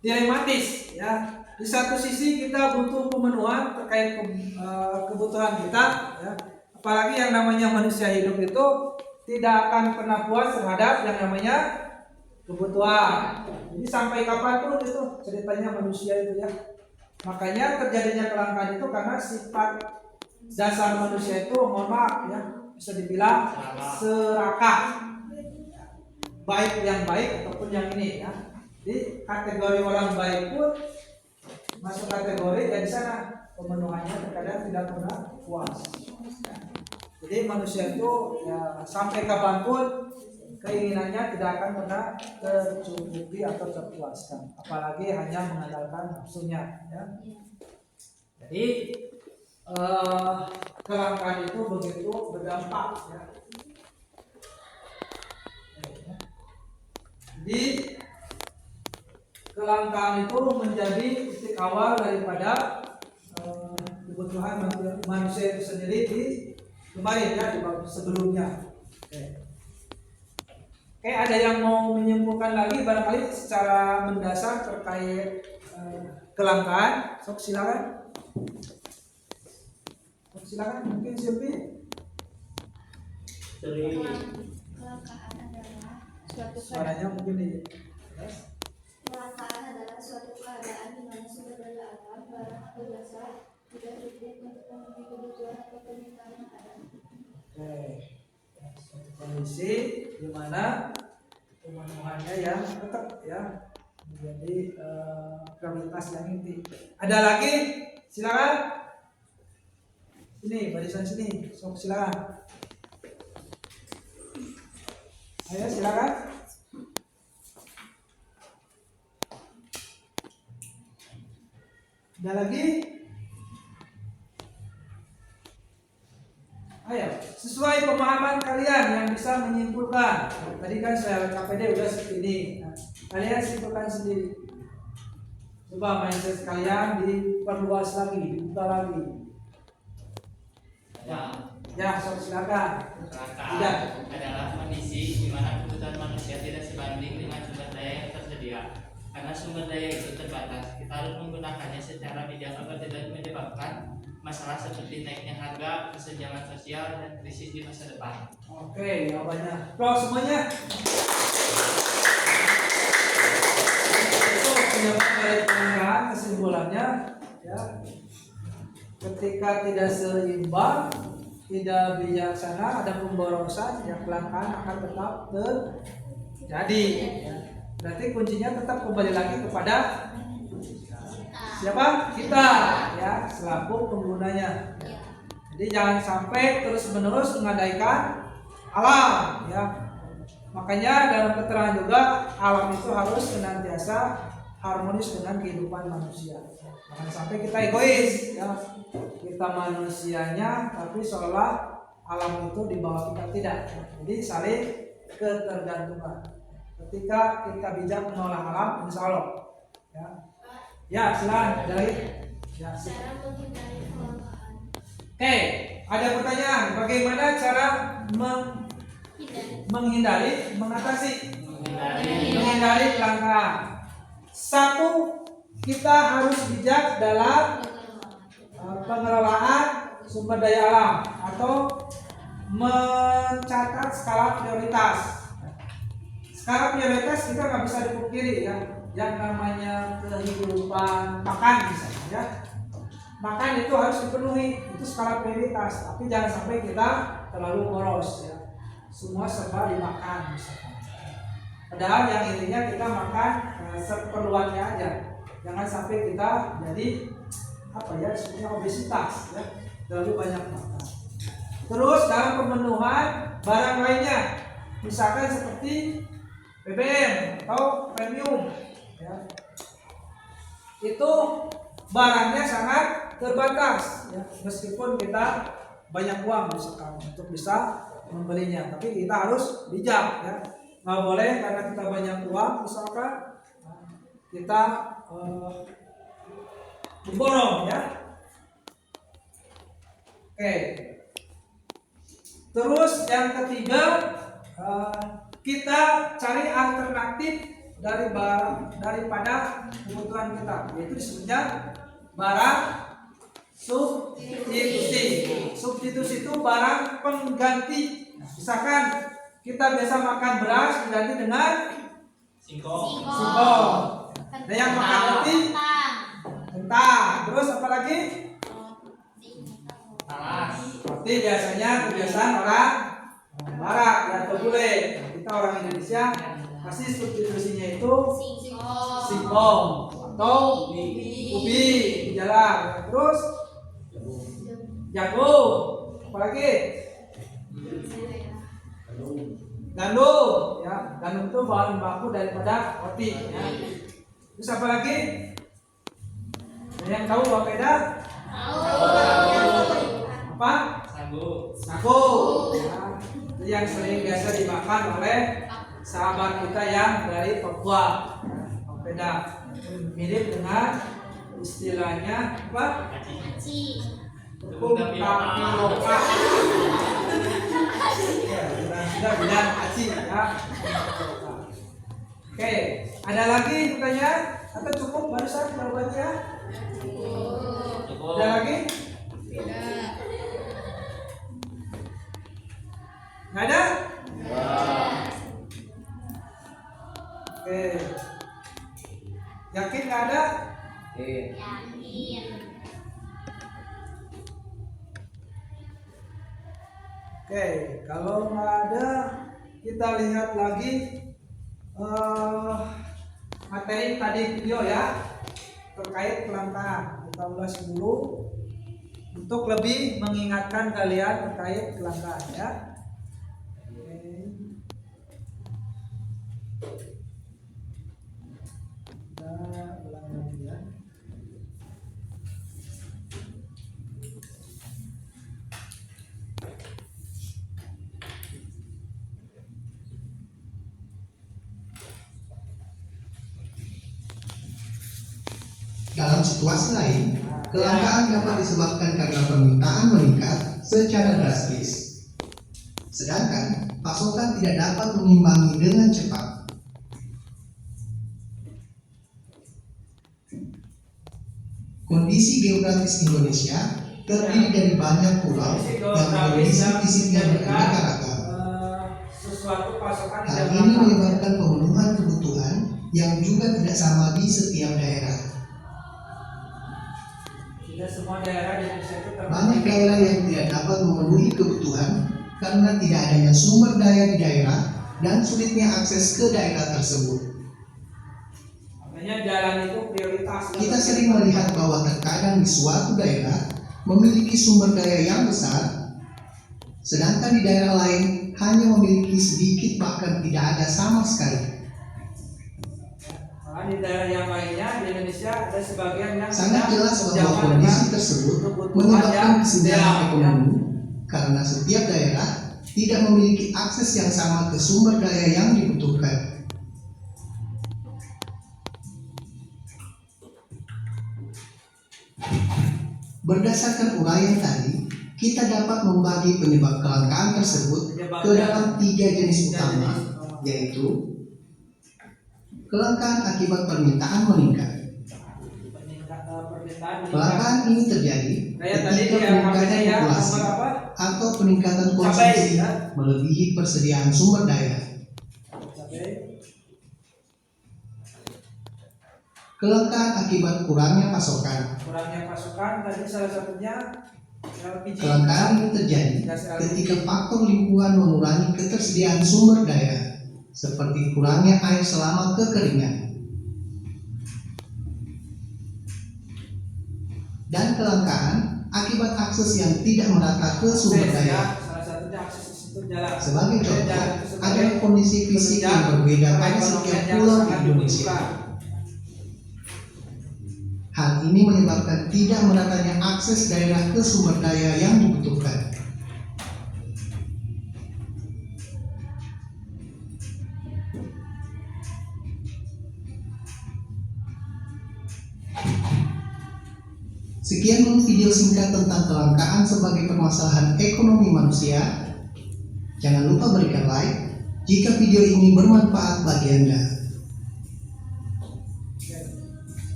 dilematis ya. Di satu sisi kita butuh pemenuhan terkait kebutuhan kita ya. Apalagi yang namanya manusia hidup itu tidak akan pernah puas terhadap yang namanya kebutuhan. Jadi sampai kapanpun itu ceritanya manusia itu ya. Makanya terjadinya kelangkaan itu karena sifat dasar manusia itu, mohon maaf ya, bisa dibilang serakah. Baik yang baik ataupun yang ini ya. Jadi kategori orang baik pun masuk kategori dan di sana pemenuhannya terkadang tidak pernah puas. Jadi manusia itu ya sampai kapanpun keinginannya tidak akan pernah tercukupi atau terpuaskan, apalagi hanya mengandalkan nafsunya ya. Jadi kelangkaan itu begitu berdampak ya. Jadi kelangkaan itu menjadi titik awal daripada kebutuhan manusia itu sendiri di kemarin ya, di bab sebelumnya. Oke, ada yang mau menyimpulkan lagi barangkali secara mendasar terkait kelangkaan? Sok silakan. Silakan, mungkin Silvi. Kelangkaan adalah Suaranya mungkin di kelangkaan adalah suatu keadaan di mana sumber daya alam, barang atau jasa tidak cukup untuk memenuhi kebutuhan atau permintaan yang ada. Oke, suatu kondisi di mana pemenuhannya yang tetap ya menjadi prioritas yang inti. Ada lagi? Silakan. Sini, barisan sini. Sok silakan. Ayo silakan. Ada lagi? Ayo, sesuai pemahaman kalian yang bisa menyimpulkan. Tadi kan saya KPD udah seperti ini. Nah, kalian simpulkan sendiri. Coba mindset kalian diperluas lagi, dibuka lagi. Ya, silakan. Kelangkaan adalah kondisi di mana kebutuhan manusia tidak sebanding dengan sumber daya yang tersedia. karena sumber daya itu terbatas. Kita harus menggunakannya secara bijak agar tidak menyebabkan masalah seperti naiknya harga, kesenjangan sosial, dan krisis di masa depan. Oke, jawabannya. Applause semuanya. Itu pendapat dari pengarang, kesimpulannya ya. Ketika tidak seimbang, tidak bijaksana, ada pemborosan, ya kelangkaan akan tetap terjadi. Ya. Berarti kuncinya tetap kembali lagi kepada siapa? Kita, ya, selaku penggunanya. Jadi jangan sampai terus-menerus mengandaikan alam, ya. Makanya dalam keterangan juga alam itu harus senantiasa harmonis dengan kehidupan manusia. Jangan sampai kita egois, ya. Kita manusianya, tapi seolah alam itu di bawah kita, tidak. Jadi saling ketergantungan. Ketika kita bijak mengolah alam, insya Allah. Ya, ya silakan dari. Ya, Cara menghindari kelangkaan. Oke, ada pertanyaan. Bagaimana cara menghindari, mengatasi, menghindari kelangkaan? Satu, kita harus bijak dalam pengelolaan sumber daya alam atau mencatat skala prioritas. Skala prioritas kita nggak bisa dipungkiri, ya. Yang namanya kehidupan makan misalnya, ya. Makan itu harus dipenuhi, itu skala prioritas. Tapi jangan sampai kita terlalu boros, ya. Semua serba dimakan misalnya. Padahal yang intinya kita makan seperluannya aja. Jangan sampai kita jadi sebenarnya obesitas, ya. Terlalu banyak makan. Terus dalam pemenuhan barang lainnya, misalkan seperti BBM atau premium, ya. Itu barangnya sangat terbatas, ya. Meskipun kita banyak uang misalkan untuk bisa membelinya, tapi kita harus bijak, ya. Nggak boleh karena kita banyak uang misalkan kita borong, ya. Oke. Terus yang ketiga, kita cari alternatif dari barang daripada kebutuhan kita, yaitu disebutnya barang substitusi. Substitusi itu barang pengganti. Misalkan kita biasa makan beras diganti dengan Singkong. singkong. Ada yang makan roti, kentang. Terus apa lagi? Talas. Roti biasanya kebiasaan orang Barat, ya, atau bule. Kita orang Indonesia pasti substitusinya itu singkong atau ubi di jalan. Terus jagung, apalagi gandum, ya. Gandum itu bahan baku daripada roti, ya. Terus apa lagi? Ada yang tahu beda? Apa? Sagu, ya. Itu yang sering biasa dimakan oleh sahabat kita yang dari Papua, beda. Mirip dengan istilahnya apa? Tepung tapioka. Ya, sudah bilang aci, ya. Oke, ada lagi pertanyaan atau cukup barusan jawabannya? Ada lagi? Nggak ada? Oke. Yakin nggak ada? Oke, kalau nggak ada, kita lihat lagi materi tadi video, ya, terkait kelangkaan. Kita ulas dulu untuk lebih mengingatkan kalian terkait kelangkaan, ya. Dalam situasi lain, kelangkaan dapat disebabkan karena permintaan meningkat secara drastis. Sedangkan pasokan tidak dapat mengimbangi dengan cepat. Kondisi geografis Indonesia terdiri dari banyak pulau yang kondisi fisiknya beraneka ragam. Sesuatu pasokan Hal ini menyebabkan pemenuhan kebutuhan yang juga tidak sama di setiap daerah. Tidak semua daerah di Indonesia itu Banyak daerah yang tidak dapat memenuhi kebutuhan karena tidak adanya sumber daya di daerah dan sulitnya akses ke daerah tersebut. Makanya jalan itu prioritas. Kita sering melihat bahwa terkadang di suatu daerah memiliki sumber daya yang besar, sedangkan di daerah lain hanya memiliki sedikit bahkan tidak ada sama sekali. Malah di daerah yang lainnya di Indonesia ada sebagian yang Sangat tidak jelas bahwa terjamah kondisi dengan tersebut kebutuhan menyebabkan yang kesediaan ideal, ekonomi karena setiap daerah tidak memiliki akses yang sama ke sumber daya yang dibutuhkan. Berdasarkan uraian tadi, kita dapat membagi penyebab kelangkaan tersebut ke dalam 3 jenis utama, yaitu kelangkaan akibat permintaan meningkat. permintaan Kelangkaan ini terjadi Kayak tadi ketika dia peningkatan namanya ya populasi nomor apa? atau peningkatan Cabai, konsumsi ya. melebihi persediaan sumber daya. Cabai. Kelangkaan akibat kurangnya pasokan. Kurangnya pasokan tadi salah satunya LPG. Kelangkaan ini terjadi ketika faktor lingkungan mengurangi ketersediaan sumber daya, seperti kurangnya air selama kekeringan. Dan kelangkaan akibat akses yang tidak merata ke sumber Akses, ya. daya. Salah satunya akses ke situ jalan. Sebagai contoh, Jalan itu sebagai adalah kondisi fisik yang berbeda pada setiap perekonomian yang pulau di sangat Indonesia. dibutuhkan. Hal ini menyebabkan tidak meratanya akses daerah ke sumber daya yang dibutuhkan. Sekian dulu video singkat tentang kelangkaan sebagai permasalahan ekonomi manusia. Jangan lupa berikan like jika video ini bermanfaat bagi Anda.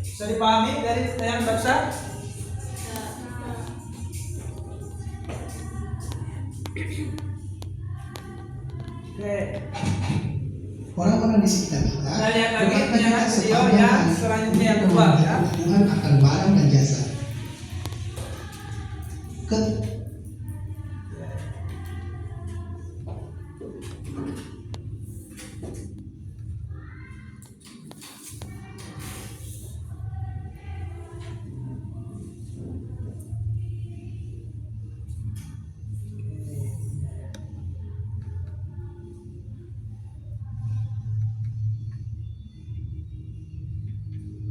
Bisa dipahami dari yang barusan? Oke. Orang-orang di sekitar kita Kita lihat lagi beraktivitas yang video sepanjang yang hari selanjutnya yang untuk kedua, memenuhi ya. kebutuhan akan barang dan jasa.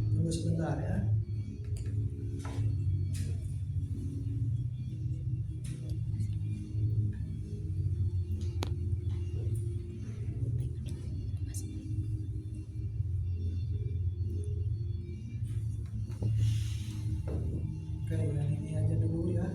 Tunggu sebentar ya. Oke, yang ini aja dulu ya.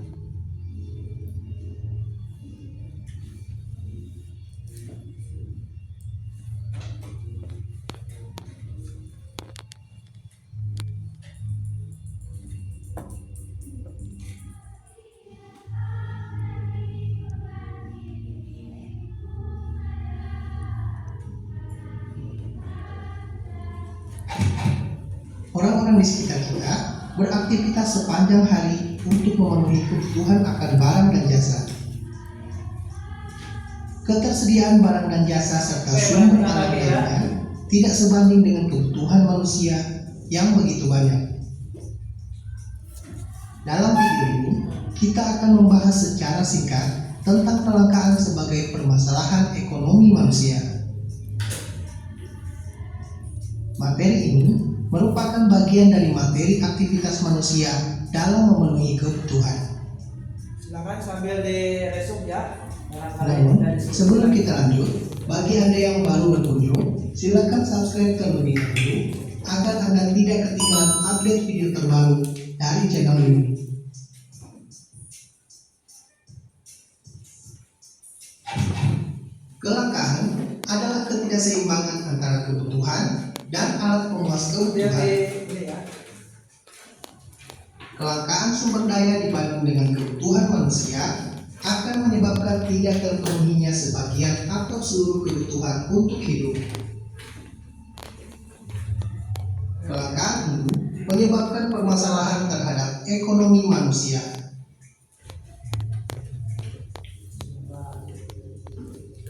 Orang-orang di sekitar kita beraktivitas sepanjang hari untuk memenuhi kebutuhan akan barang dan jasa. Ketersediaan barang dan jasa serta sumber alam lainnya tidak sebanding dengan kebutuhan manusia yang begitu banyak. Dalam video ini, kita akan membahas secara singkat tentang kelangkaan sebagai permasalahan ekonomi manusia. Materi ini merupakan bagian dari materi aktivitas manusia dalam memenuhi kebutuhan. Silakan sambil diresum ya. Namun, sebelum kita lanjut, bagi Anda yang baru berkunjung, silakan subscribe terlebih dahulu agar Anda tidak ketinggalan update video terbaru dari channel ini. Kelangkaan adalah ketidakseimbangan antara kebutuhan dan alat pemuas Biar kebutuhan. ini ya. Kelangkaan sumber daya dibanding dengan kebutuhan manusia akan menyebabkan tidak terpenuhinya sebagian atau seluruh kebutuhan untuk hidup. Kelangkaan ini menyebabkan permasalahan terhadap ekonomi manusia.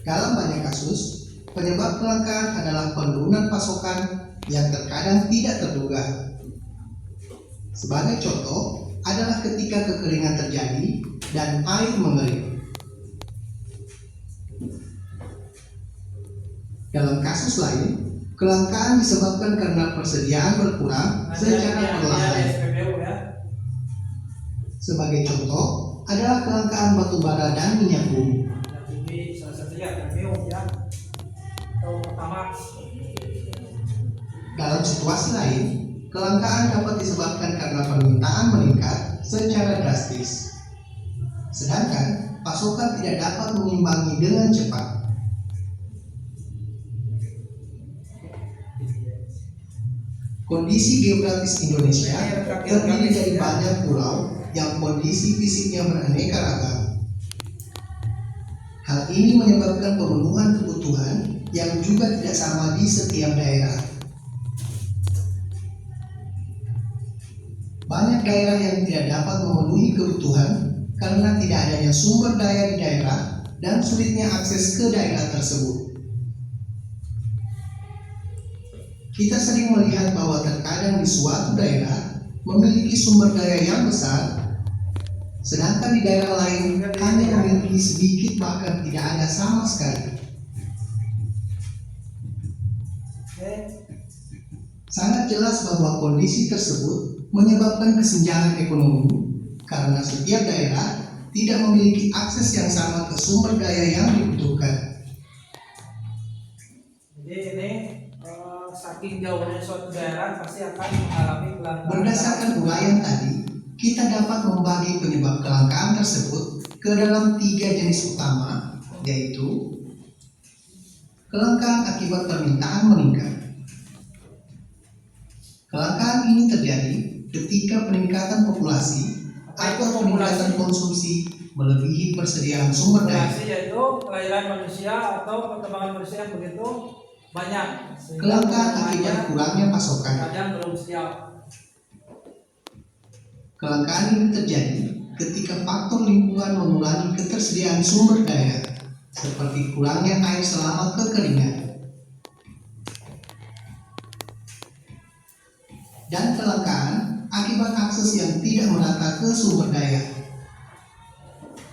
Dalam banyak kasus, penyebab kelangkaan adalah penurunan pasokan yang terkadang tidak terduga. Sebagai contoh adalah ketika kekeringan terjadi dan air mengering. Dalam kasus lain, kelangkaan disebabkan karena persediaan berkurang secara perlahan. Sebagai contoh adalah kelangkaan batu bara dan minyak bumi. Ini salah satunya premium ya. Atau pertamax. Dalam situasi lain, kelangkaan dapat disebabkan karena permintaan meningkat secara drastis, sedangkan pasokan tidak dapat mengimbangi dengan cepat. Kondisi geografis Indonesia terdiri dari banyak pulau yang kondisi fisiknya beraneka ragam. Hal ini menyebabkan pemenuhan kebutuhan yang juga tidak sama di setiap daerah. Banyak daerah yang tidak dapat memenuhi kebutuhan karena tidak adanya sumber daya di daerah dan sulitnya akses ke daerah tersebut. Kita sering melihat bahwa terkadang di suatu daerah memiliki sumber daya yang besar, sedangkan di daerah lain hanya memiliki sedikit bahkan tidak ada sama sekali. Sangat jelas bahwa kondisi tersebut menyebabkan kesenjangan ekonomi karena setiap daerah tidak memiliki akses yang sama ke sumber daya yang dibutuhkan. Jadi ini saking jauhnya suatu daerah pasti akan mengalami kelangkaan. Berdasarkan uraian tadi, kita dapat membagi penyebab kelangkaan tersebut ke dalam 3 jenis utama, yaitu kelangkaan akibat permintaan meningkat. Kelangkaan ini terjadi ketika peningkatan populasi atau peningkatan konsumsi melebihi persediaan sumber daya. Populasi yaitu kelahiran manusia atau perkembangan manusia yang begitu banyak. Kelangkaan akibat kurangnya pasokan. Kadang belum siap. Kelangkaan ini terjadi ketika faktor lingkungan mengurangi ketersediaan sumber daya, seperti kurangnya air selama kekeringan. Dan kelangkaan akibat akses yang tidak merata ke sumber daya.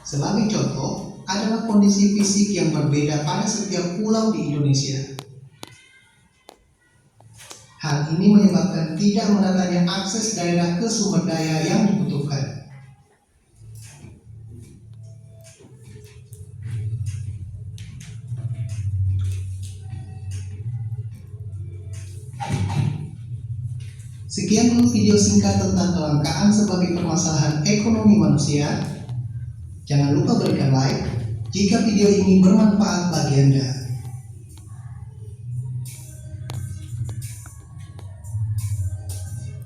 Sebagai contoh adalah kondisi fisik yang berbeda pada setiap pulau di Indonesia. Hal ini menyebabkan tidak meratanya akses daerah ke sumber daya yang dibutuhkan. Sekian dulu video singkat tentang kelangkaan sebagai permasalahan ekonomi manusia. Jangan lupa berikan like jika video ini bermanfaat bagi Anda.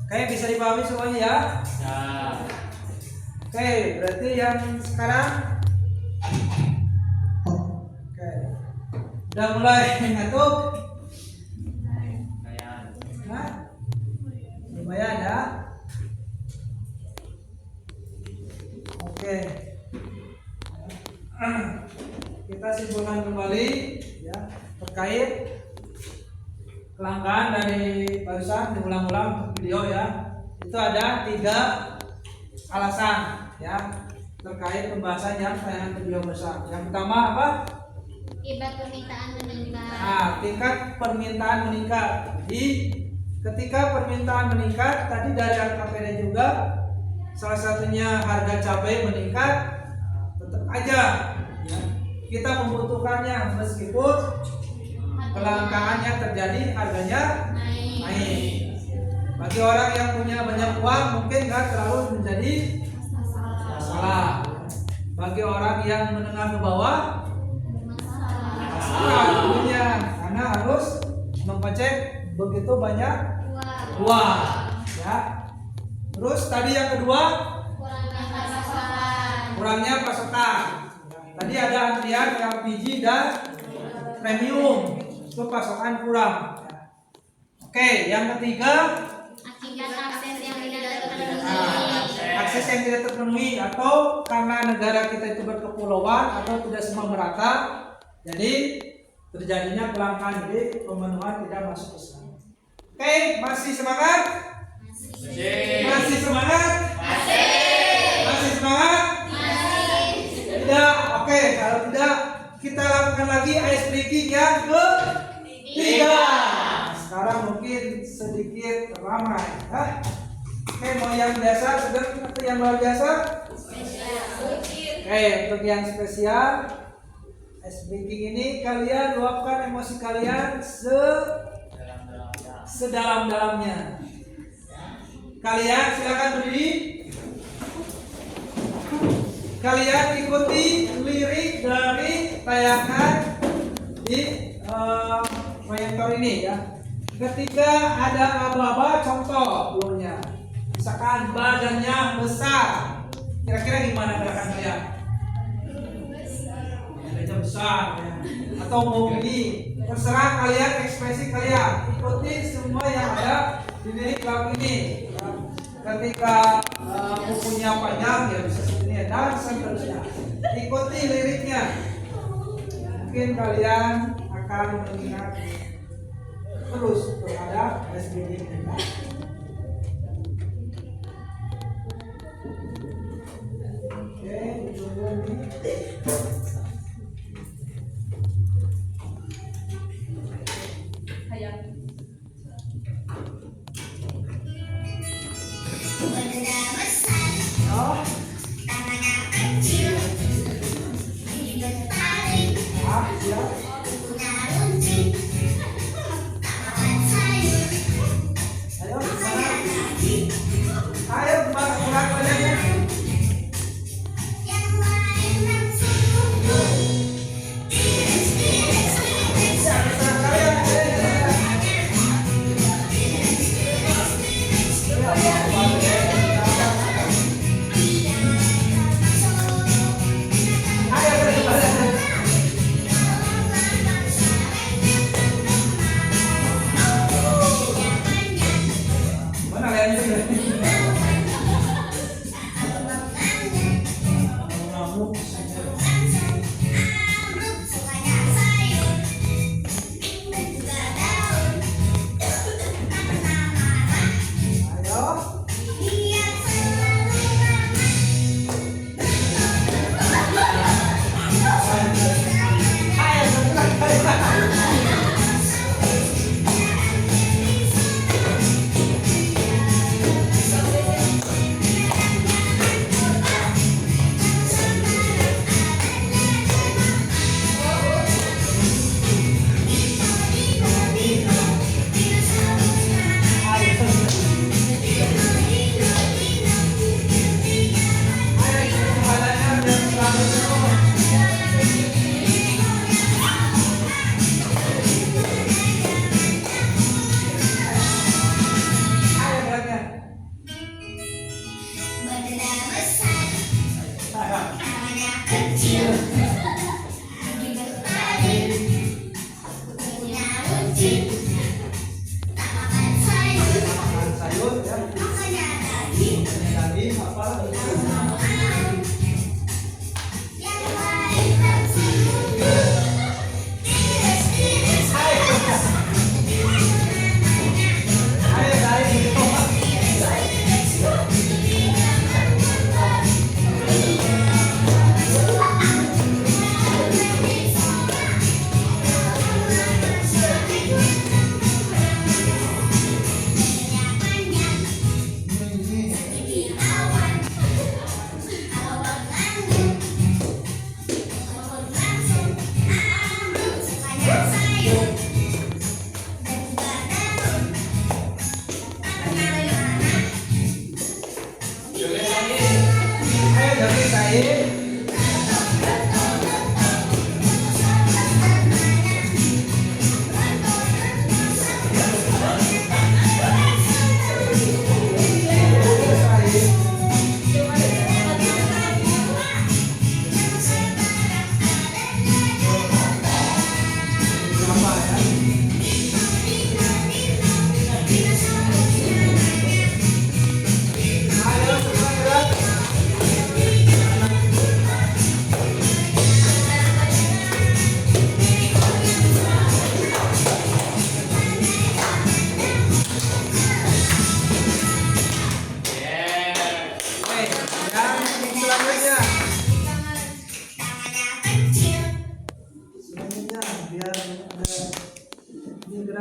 Oke, bisa dipahami semuanya ya? Ya. Oke, berarti yang sekarang oke. Udah mulai ngantuk? Hah? Lumayan ya? Oke. Kita simpulkan kembali ya terkait kelangkaan dari barusan diulang-ulang video ya. Itu ada 3 alasan ya terkait pembahasan yang tayangan video besar. Yang pertama apa? Akibat permintaan meningkat. Nah, tingkat permintaan meningkat. Jadi ketika permintaan meningkat, tadi dari LKPD juga salah satunya harga cabai meningkat, tetap aja ya, kita membutuhkannya meskipun kelangkaannya terjadi, harganya naik. Bagi orang yang punya banyak uang mungkin nggak terlalu menjadi masalah. Bagi orang yang menengah ke bawah masalah tentunya, karena harus mengocek begitu banyak uang ya. Terus tadi yang kedua, kurangnya pasokan. Tadi ada antrian LPG dan premium, itu pasokan kurang. Oke, yang ketiga, Akibat akses yang tidak terpenuhi. akses yang tidak terpenuhi atau karena negara kita itu berkepulauan atau tidak semua merata, jadi terjadinya kelangkaan, jadi pemenuhan tidak masuk ke sana. Oke, masih semangat? Masih semangat? Masih semangat? Tidak. Oke, kalau tidak kita lakukan lagi ice breaking yang ketiga. Sekarang mungkin sedikit ramai. Oke, mau yang biasa sedang atau yang luar biasa? Oke, untuk yang spesial ice breaking ini kalian luapkan emosi kalian sedalam-dalamnya. Kalian silakan berdiri. Kalian ikuti lirik dari tayangan di proyektor ini ya. Ketika ada aba-aba, contoh dulunya. Misalkan badannya besar, kira-kira gimana gerakan kalian? Badannya besar ya. Atau mau begini, terserah kalian, ekspresi kalian. Ikuti semua yang ada di lirik lagu ini. Ketika bukunya panjang ya bisa segini dan seterusnya. Ikuti liriknya. Mungkin kalian akan mengingat terus terhadap SBD ini. Oke, ditunggu nih. Ayo.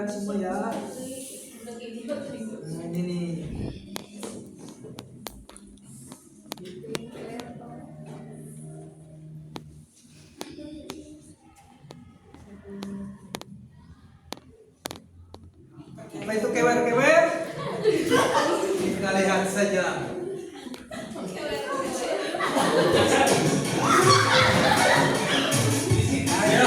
perhatikan semua ya. Nah, ini nih. Apa itu kewer-kewer? Kita lihat saja. Ayo.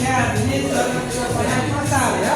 Ya, ini pertanyaan masal ya.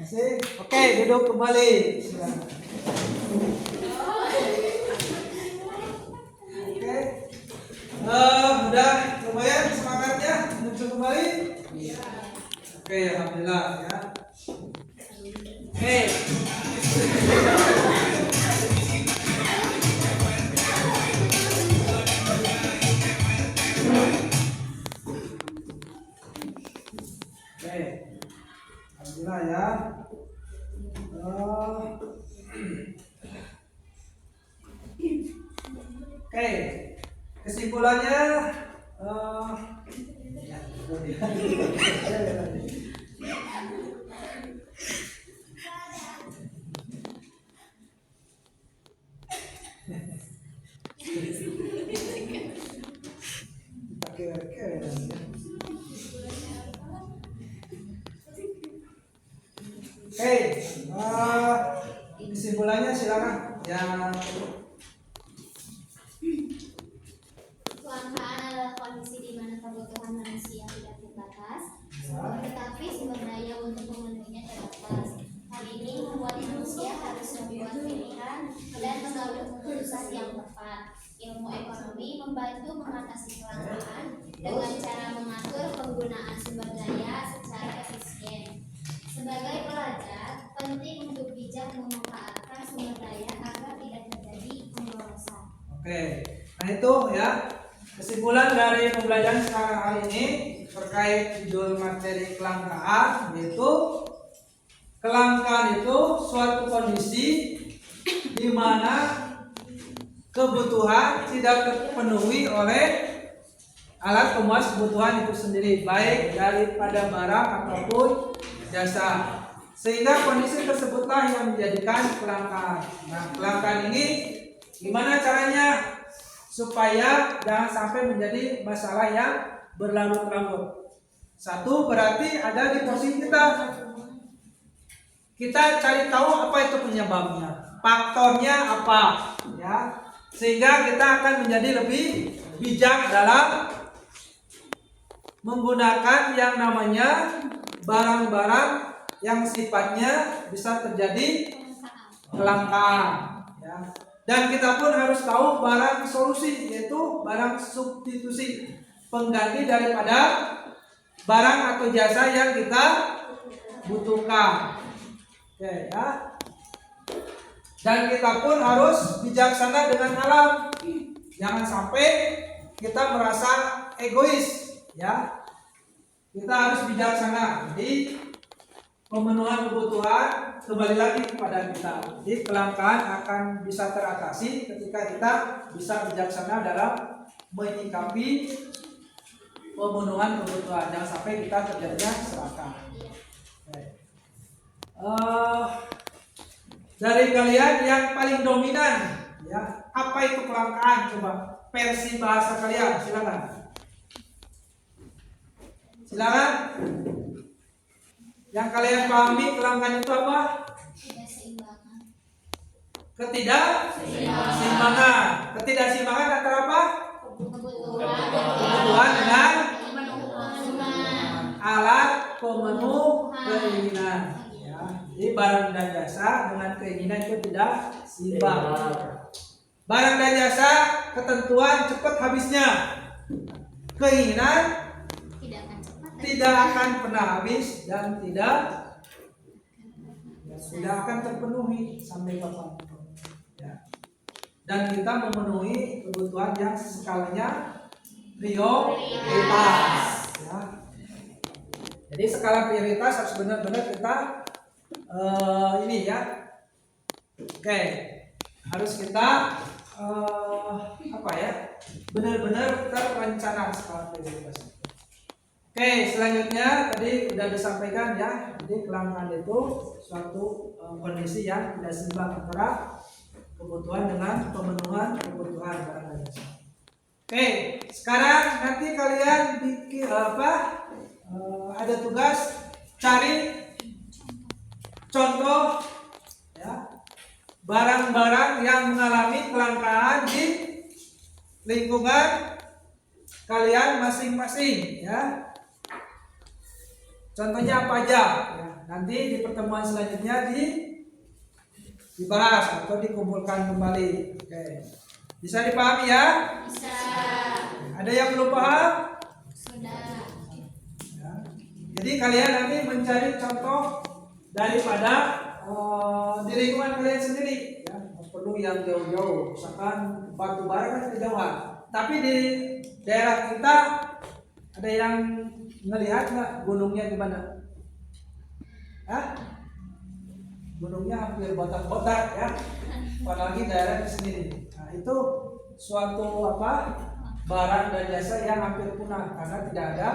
Masih? Oke, duduk kembali. Oke. Udah lumayan semangatnya muncul kembali? Iya. Oke, alhamdulillah ya. Oke. Oke. Alhamdulillah ya. Oke, kesimpulannya Oke, kesimpulannya silakan. Yang Kelangkaan adalah kondisi di mana kebutuhan manusia tidak terbatas, tetapi sumber daya untuk memenuhinya terbatas. Hal ini membuat manusia harus membuat pilihan dan mengambil keputusan yang tepat. Ilmu ekonomi membantu mengatasi kelangkaan dengan cara mengatur penggunaan sumber daya secara efisien. Sebagai pelajar, penting untuk bijak memanfaatkan sumber daya agar tidak terjadi pemborosan. oke, nah itu ya kesimpulan dari pembelajaran sekarang hari ini terkait judul materi kelangkaan, yaitu kelangkaan itu suatu kondisi di mana kebutuhan tidak terpenuhi oleh alat pemuas kebutuhan itu sendiri, baik daripada barang ataupun jasa, sehingga kondisi tersebutlah yang menjadikan kelangkaan. Nah, kelangkaan ini gimana caranya supaya jangan sampai menjadi masalah yang berlarut-larut? Satu, berarti ada di posisi kita cari tahu apa itu penyebabnya, faktornya apa, ya, sehingga kita akan menjadi lebih bijak dalam menggunakan yang namanya barang-barang yang sifatnya bisa terjadi kelangkaan, ya. Dan kita pun harus tahu barang solusi, yaitu barang substitusi, pengganti daripada barang atau jasa yang kita butuhkan. Oke, ya. Dan kita pun harus bijaksana dengan alam. Jangan sampai kita merasa egois, ya. Kita harus bijaksana. Jadi pemenuhan kebutuhan kembali lagi kepada kita. Jadi kelangkaan akan bisa teratasi ketika kita bisa bijaksana dalam menyikapi pemenuhan kebutuhan. Jangan sampai kita terjadinya serakah. Dari kalian yang paling dominan, ya, apa itu kelangkaan? Coba versi bahasa kalian, silakan. Silakan. Yang kalian pahami kelangkaan itu apa? Ketidakseimbangan. Ketidakseimbangan antara apa? Kebutuhan dengan alat pemenuh keinginan. Ya, jadi barang dan jasa dengan keinginan itu tidak seimbang. Barang dan jasa ketentuan cepat habisnya. Keinginan tidak akan pernah habis dan tidak akan terpenuhi sampai kapanpun, ya. Dan kita memenuhi kebutuhan yang skalanya prioritas, ya. Jadi skala prioritas harus benar-benar kita ini, ya. Oke, harus kita apa ya, benar-benar terencana skala prioritas. Oke, selanjutnya tadi sudah disampaikan, ya. Jadi kelangkaan itu suatu kondisi yang tidak seimbang antara kebutuhan dengan pemenuhan kebutuhan barang dan jasa. Oke, sekarang nanti kalian bikin ada tugas cari contoh, ya, barang-barang yang mengalami kelangkaan di lingkungan kalian masing-masing, ya. Contohnya apa aja? Ya, nanti di pertemuan selanjutnya dibahas atau dikumpulkan kembali. Oke. Bisa dipahami, ya? Bisa. Ada yang belum paham? Sudah. Ya. Jadi kalian nanti mencari contoh daripada di lingkungan kalian sendiri, ya. Perlu yang jauh-jauh, misalkan batu bara kan kejauhan. Tapi di daerah kita ada yang melihat nggak gunungnya gimana? Hah? Gunungnya hampir botak-botak, ya. Apalagi daerah di sini. Nah, itu suatu barang dan jasa yang hampir punah karena tidak ada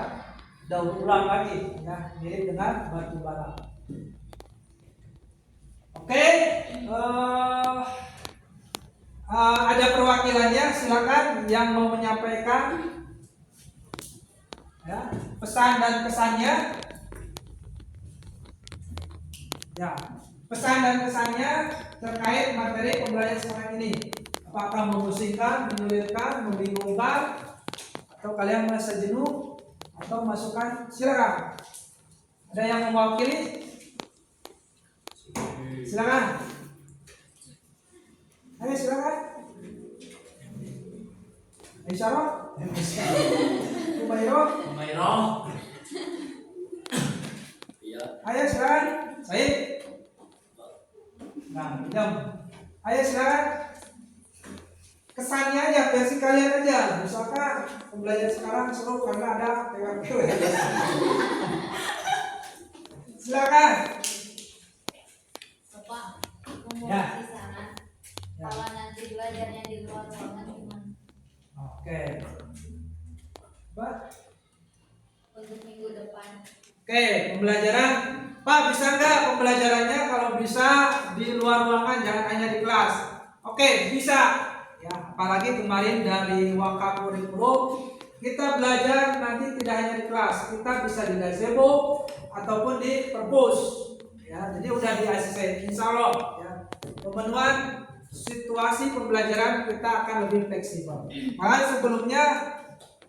daur ulang lagi, ya, mirip dengan batu bara. Oke, ada perwakilannya, silakan yang mau menyampaikan ya, pesan dan kesannya. Ya, pesan dan kesannya terkait materi pembelajaran sekarang ini. Apakah memusingkan, menyulitkan, membingungkan, atau kalian merasa jenuh, atau masukan? Silakan. Ada yang mewakili? Silakan. Ayo silakan. Aisyah, Umairo. Ayo silakan. Said. Nah, diam. Ayo silakan. Kesannya aja, versi kalian aja. Misalkan pembelajaran sekarang seru karena ada PWP. Silakan. Bapak, aku mau Ya. di sana. Ya. Kalau nanti belajarnya di luar ruangan gimana? Oke. Pak. Untuk minggu depan. Oke, pembelajaran. Pak, bisa nggak pembelajarannya kalau bisa di luar ruangan, jangan hanya di kelas? Oke, bisa. Ya, apalagi kemarin dari Waka Kurikulum kita belajar nanti tidak hanya di kelas, kita bisa di gazebo ataupun di perpus. Ya, jadi udah di ACC, insya Allah. Ya, pemenuhan situasi pembelajaran kita akan lebih fleksibel. Karena sebelumnya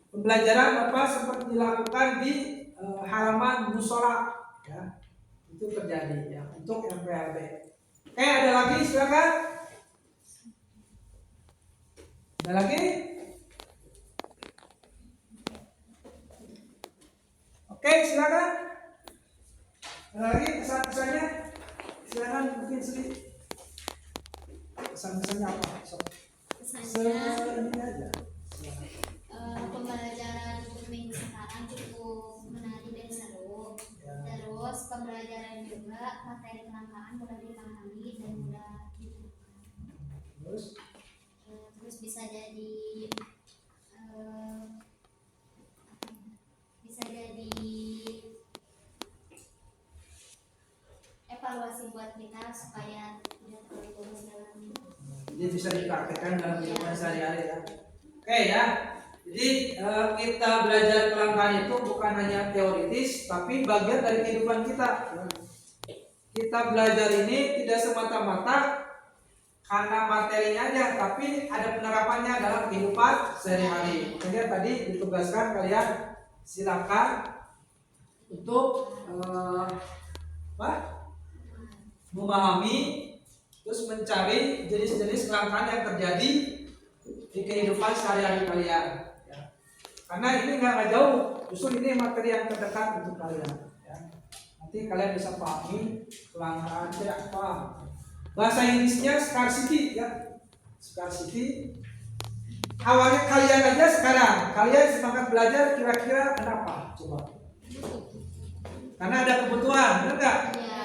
pembelajaran Bapak sempat dilakukan di halaman musola, ya, itu terjadi ya untuk MPLB. Oke, ada lagi silakan. Ada lagi? Oke, silakan. Ada lagi pesan-pesannya? Silakan mungkin sedikit. Pesan-pesannya apa? Pesannya Ini aja. pembelajaran untuk minggu sekarang cukup menarik dan seru. Terus pembelajaran juga materi kelangkaan mudah dipahami dan mudah diterapkan. Terus bisa jadi evaluasi buat kita supaya tidak terlalu boros dalam Jadi bisa dipraktekkan dalam kehidupan sehari-hari ya. Oke ya. Jadi kita belajar kelangkaan itu bukan hanya teoritis, tapi bagian dari kehidupan kita. Kita belajar ini tidak semata-mata karena materinya aja, tapi ada penerapannya dalam kehidupan sehari-hari. Makanya tadi ditugaskan kalian silakan untuk memahami, terus mencari jenis-jenis kelangkaan yang terjadi di kehidupan sehari-hari kalian. Ya. Karena ini nggak jauh, justru ini materi yang terdekat untuk kalian. Ya. Nanti kalian bisa pahami kelangkaan tidak paham. Bahasa Inggrisnya scarcity, ya, scarcity. Awalnya kalian aja sekarang, kalian semangat belajar kira-kira kenapa? Coba. Karena ada kebutuhan, benar nggak? ya.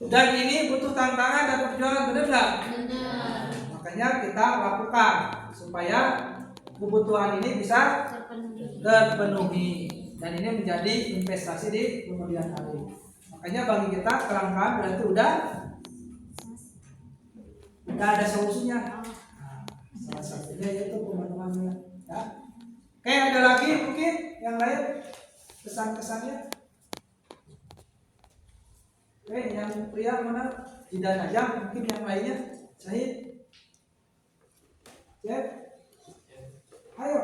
Dan ini butuh tantangan dan perjuangan, benar nggak? Benar. Makanya kita lakukan supaya kebutuhan ini bisa Terpenuhi. terpenuhi dan ini menjadi investasi di kemudian hari. Makanya bagi kita kelangkaan berarti udah ada solusinya. Nah, salah satunya yaitu pemenuhannya. Ya. Oke, ada lagi mungkin yang lain pesan-pesannya? Oke, yang pria mana? Tidak aja, mungkin yang lainnya. Syahid. Cek. Ayo.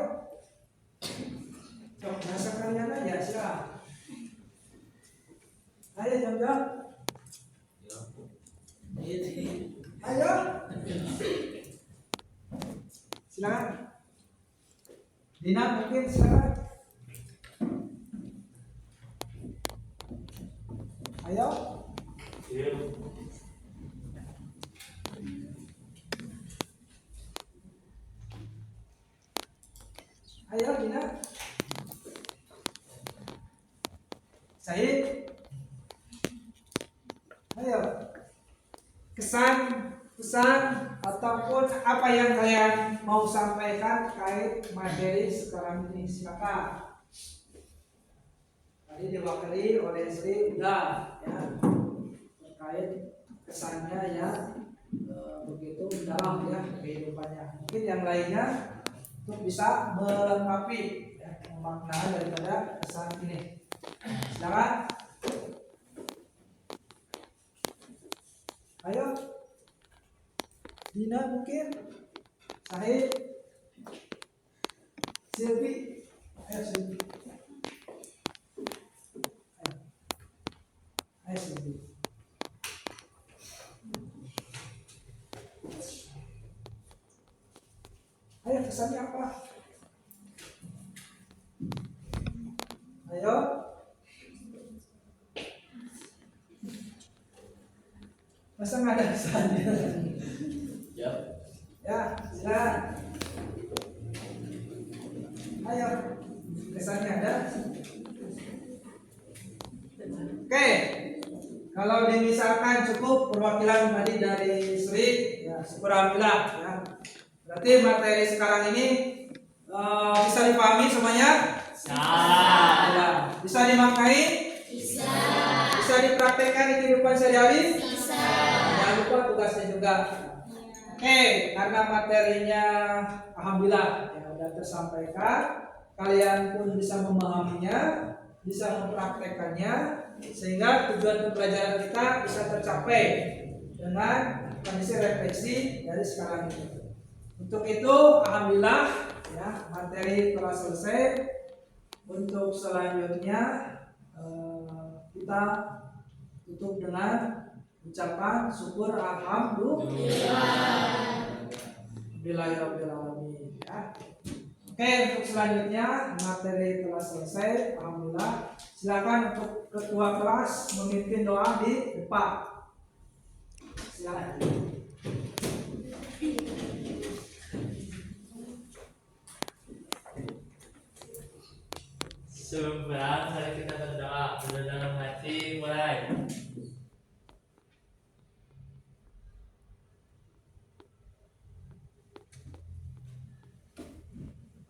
Coba bahasa kalian aja, silakan. Ayo jam-jam. Ayo. Silakan. Dina mungkin silakan. Ayo. Ayo Dina. Said. Ayo. Pesan ataupun apa yang kalian mau sampaikan terkait materi sekarang ini, silakan. Tadi diwakili oleh Sri udah ya terkait kesannya ya begitu dalam ya kehidupannya. Mungkin yang lainnya untuk bisa melengkapi ya, makna daripada kesan ini. Silakan. Ayo. Dina mungkin. Sahid. Silvi. Ayo Silvi. Ayo Silvi. Ayo kesannya apa? Ayo. Masa nggak ada kesannya? Ya. Ya, silakan. Ayo, kesannya ada. Oke, kalau dimisalkan cukup perwakilan tadi dari Sri, ya syukur alhamdulillah. Ya. Berarti materi sekarang ini bisa dipahami semuanya? Ya. Bisa dimaknai? Bisa dipraktekkan di kehidupan sehari-hari? Jangan lupa tugasnya juga. Oke, karena materinya alhamdulillah ya sudah tersampaikan, kalian pun bisa memahaminya, bisa mempraktekannya, sehingga tujuan pembelajaran kita bisa tercapai dengan kondisi refleksi dari sekarang ini. Untuk itu, alhamdulillah ya materi telah selesai. Untuk selanjutnya kita tutup dengan ucapan syukur alhamdulillah. Bismillahirrahmanirrahim. Ya. Oke, untuk selanjutnya materi telah selesai. Alhamdulillah. Silakan untuk ketua kelas memimpin doa di depan. Silakan. Sebelum mari kita berdoa dalam hati mulai.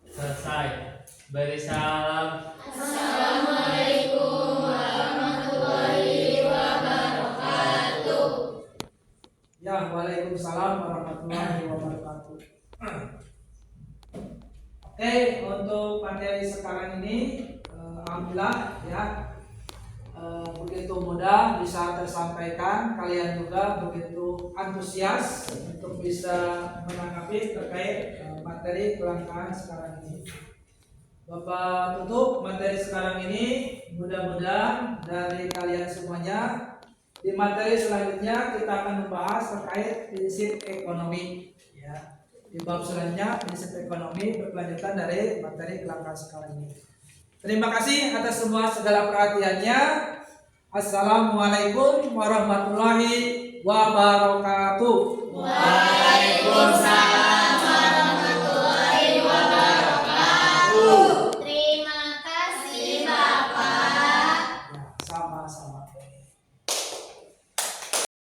Selesai. Beri salam. Assalamualaikum warahmatullahi wabarakatuh. Ya, waalaikumsalam warahmatullahi wabarakatuh. Oke, untuk materi sekarang ini alhamdulillah ya begitu mudah bisa tersampaikan. Kalian juga begitu antusias untuk bisa menanggapi terkait materi kelangkaan sekarang ini. Bapak tutup materi sekarang ini. Mudah-mudahan dari kalian semuanya di materi selanjutnya kita akan membahas terkait prinsip ekonomi ya. Di bab selanjutnya prinsip ekonomi berkelanjutan dari materi kelangkaan sekarang ini. Terima kasih atas semua segala perhatiannya. Assalamualaikum warahmatullahi wabarakatuh.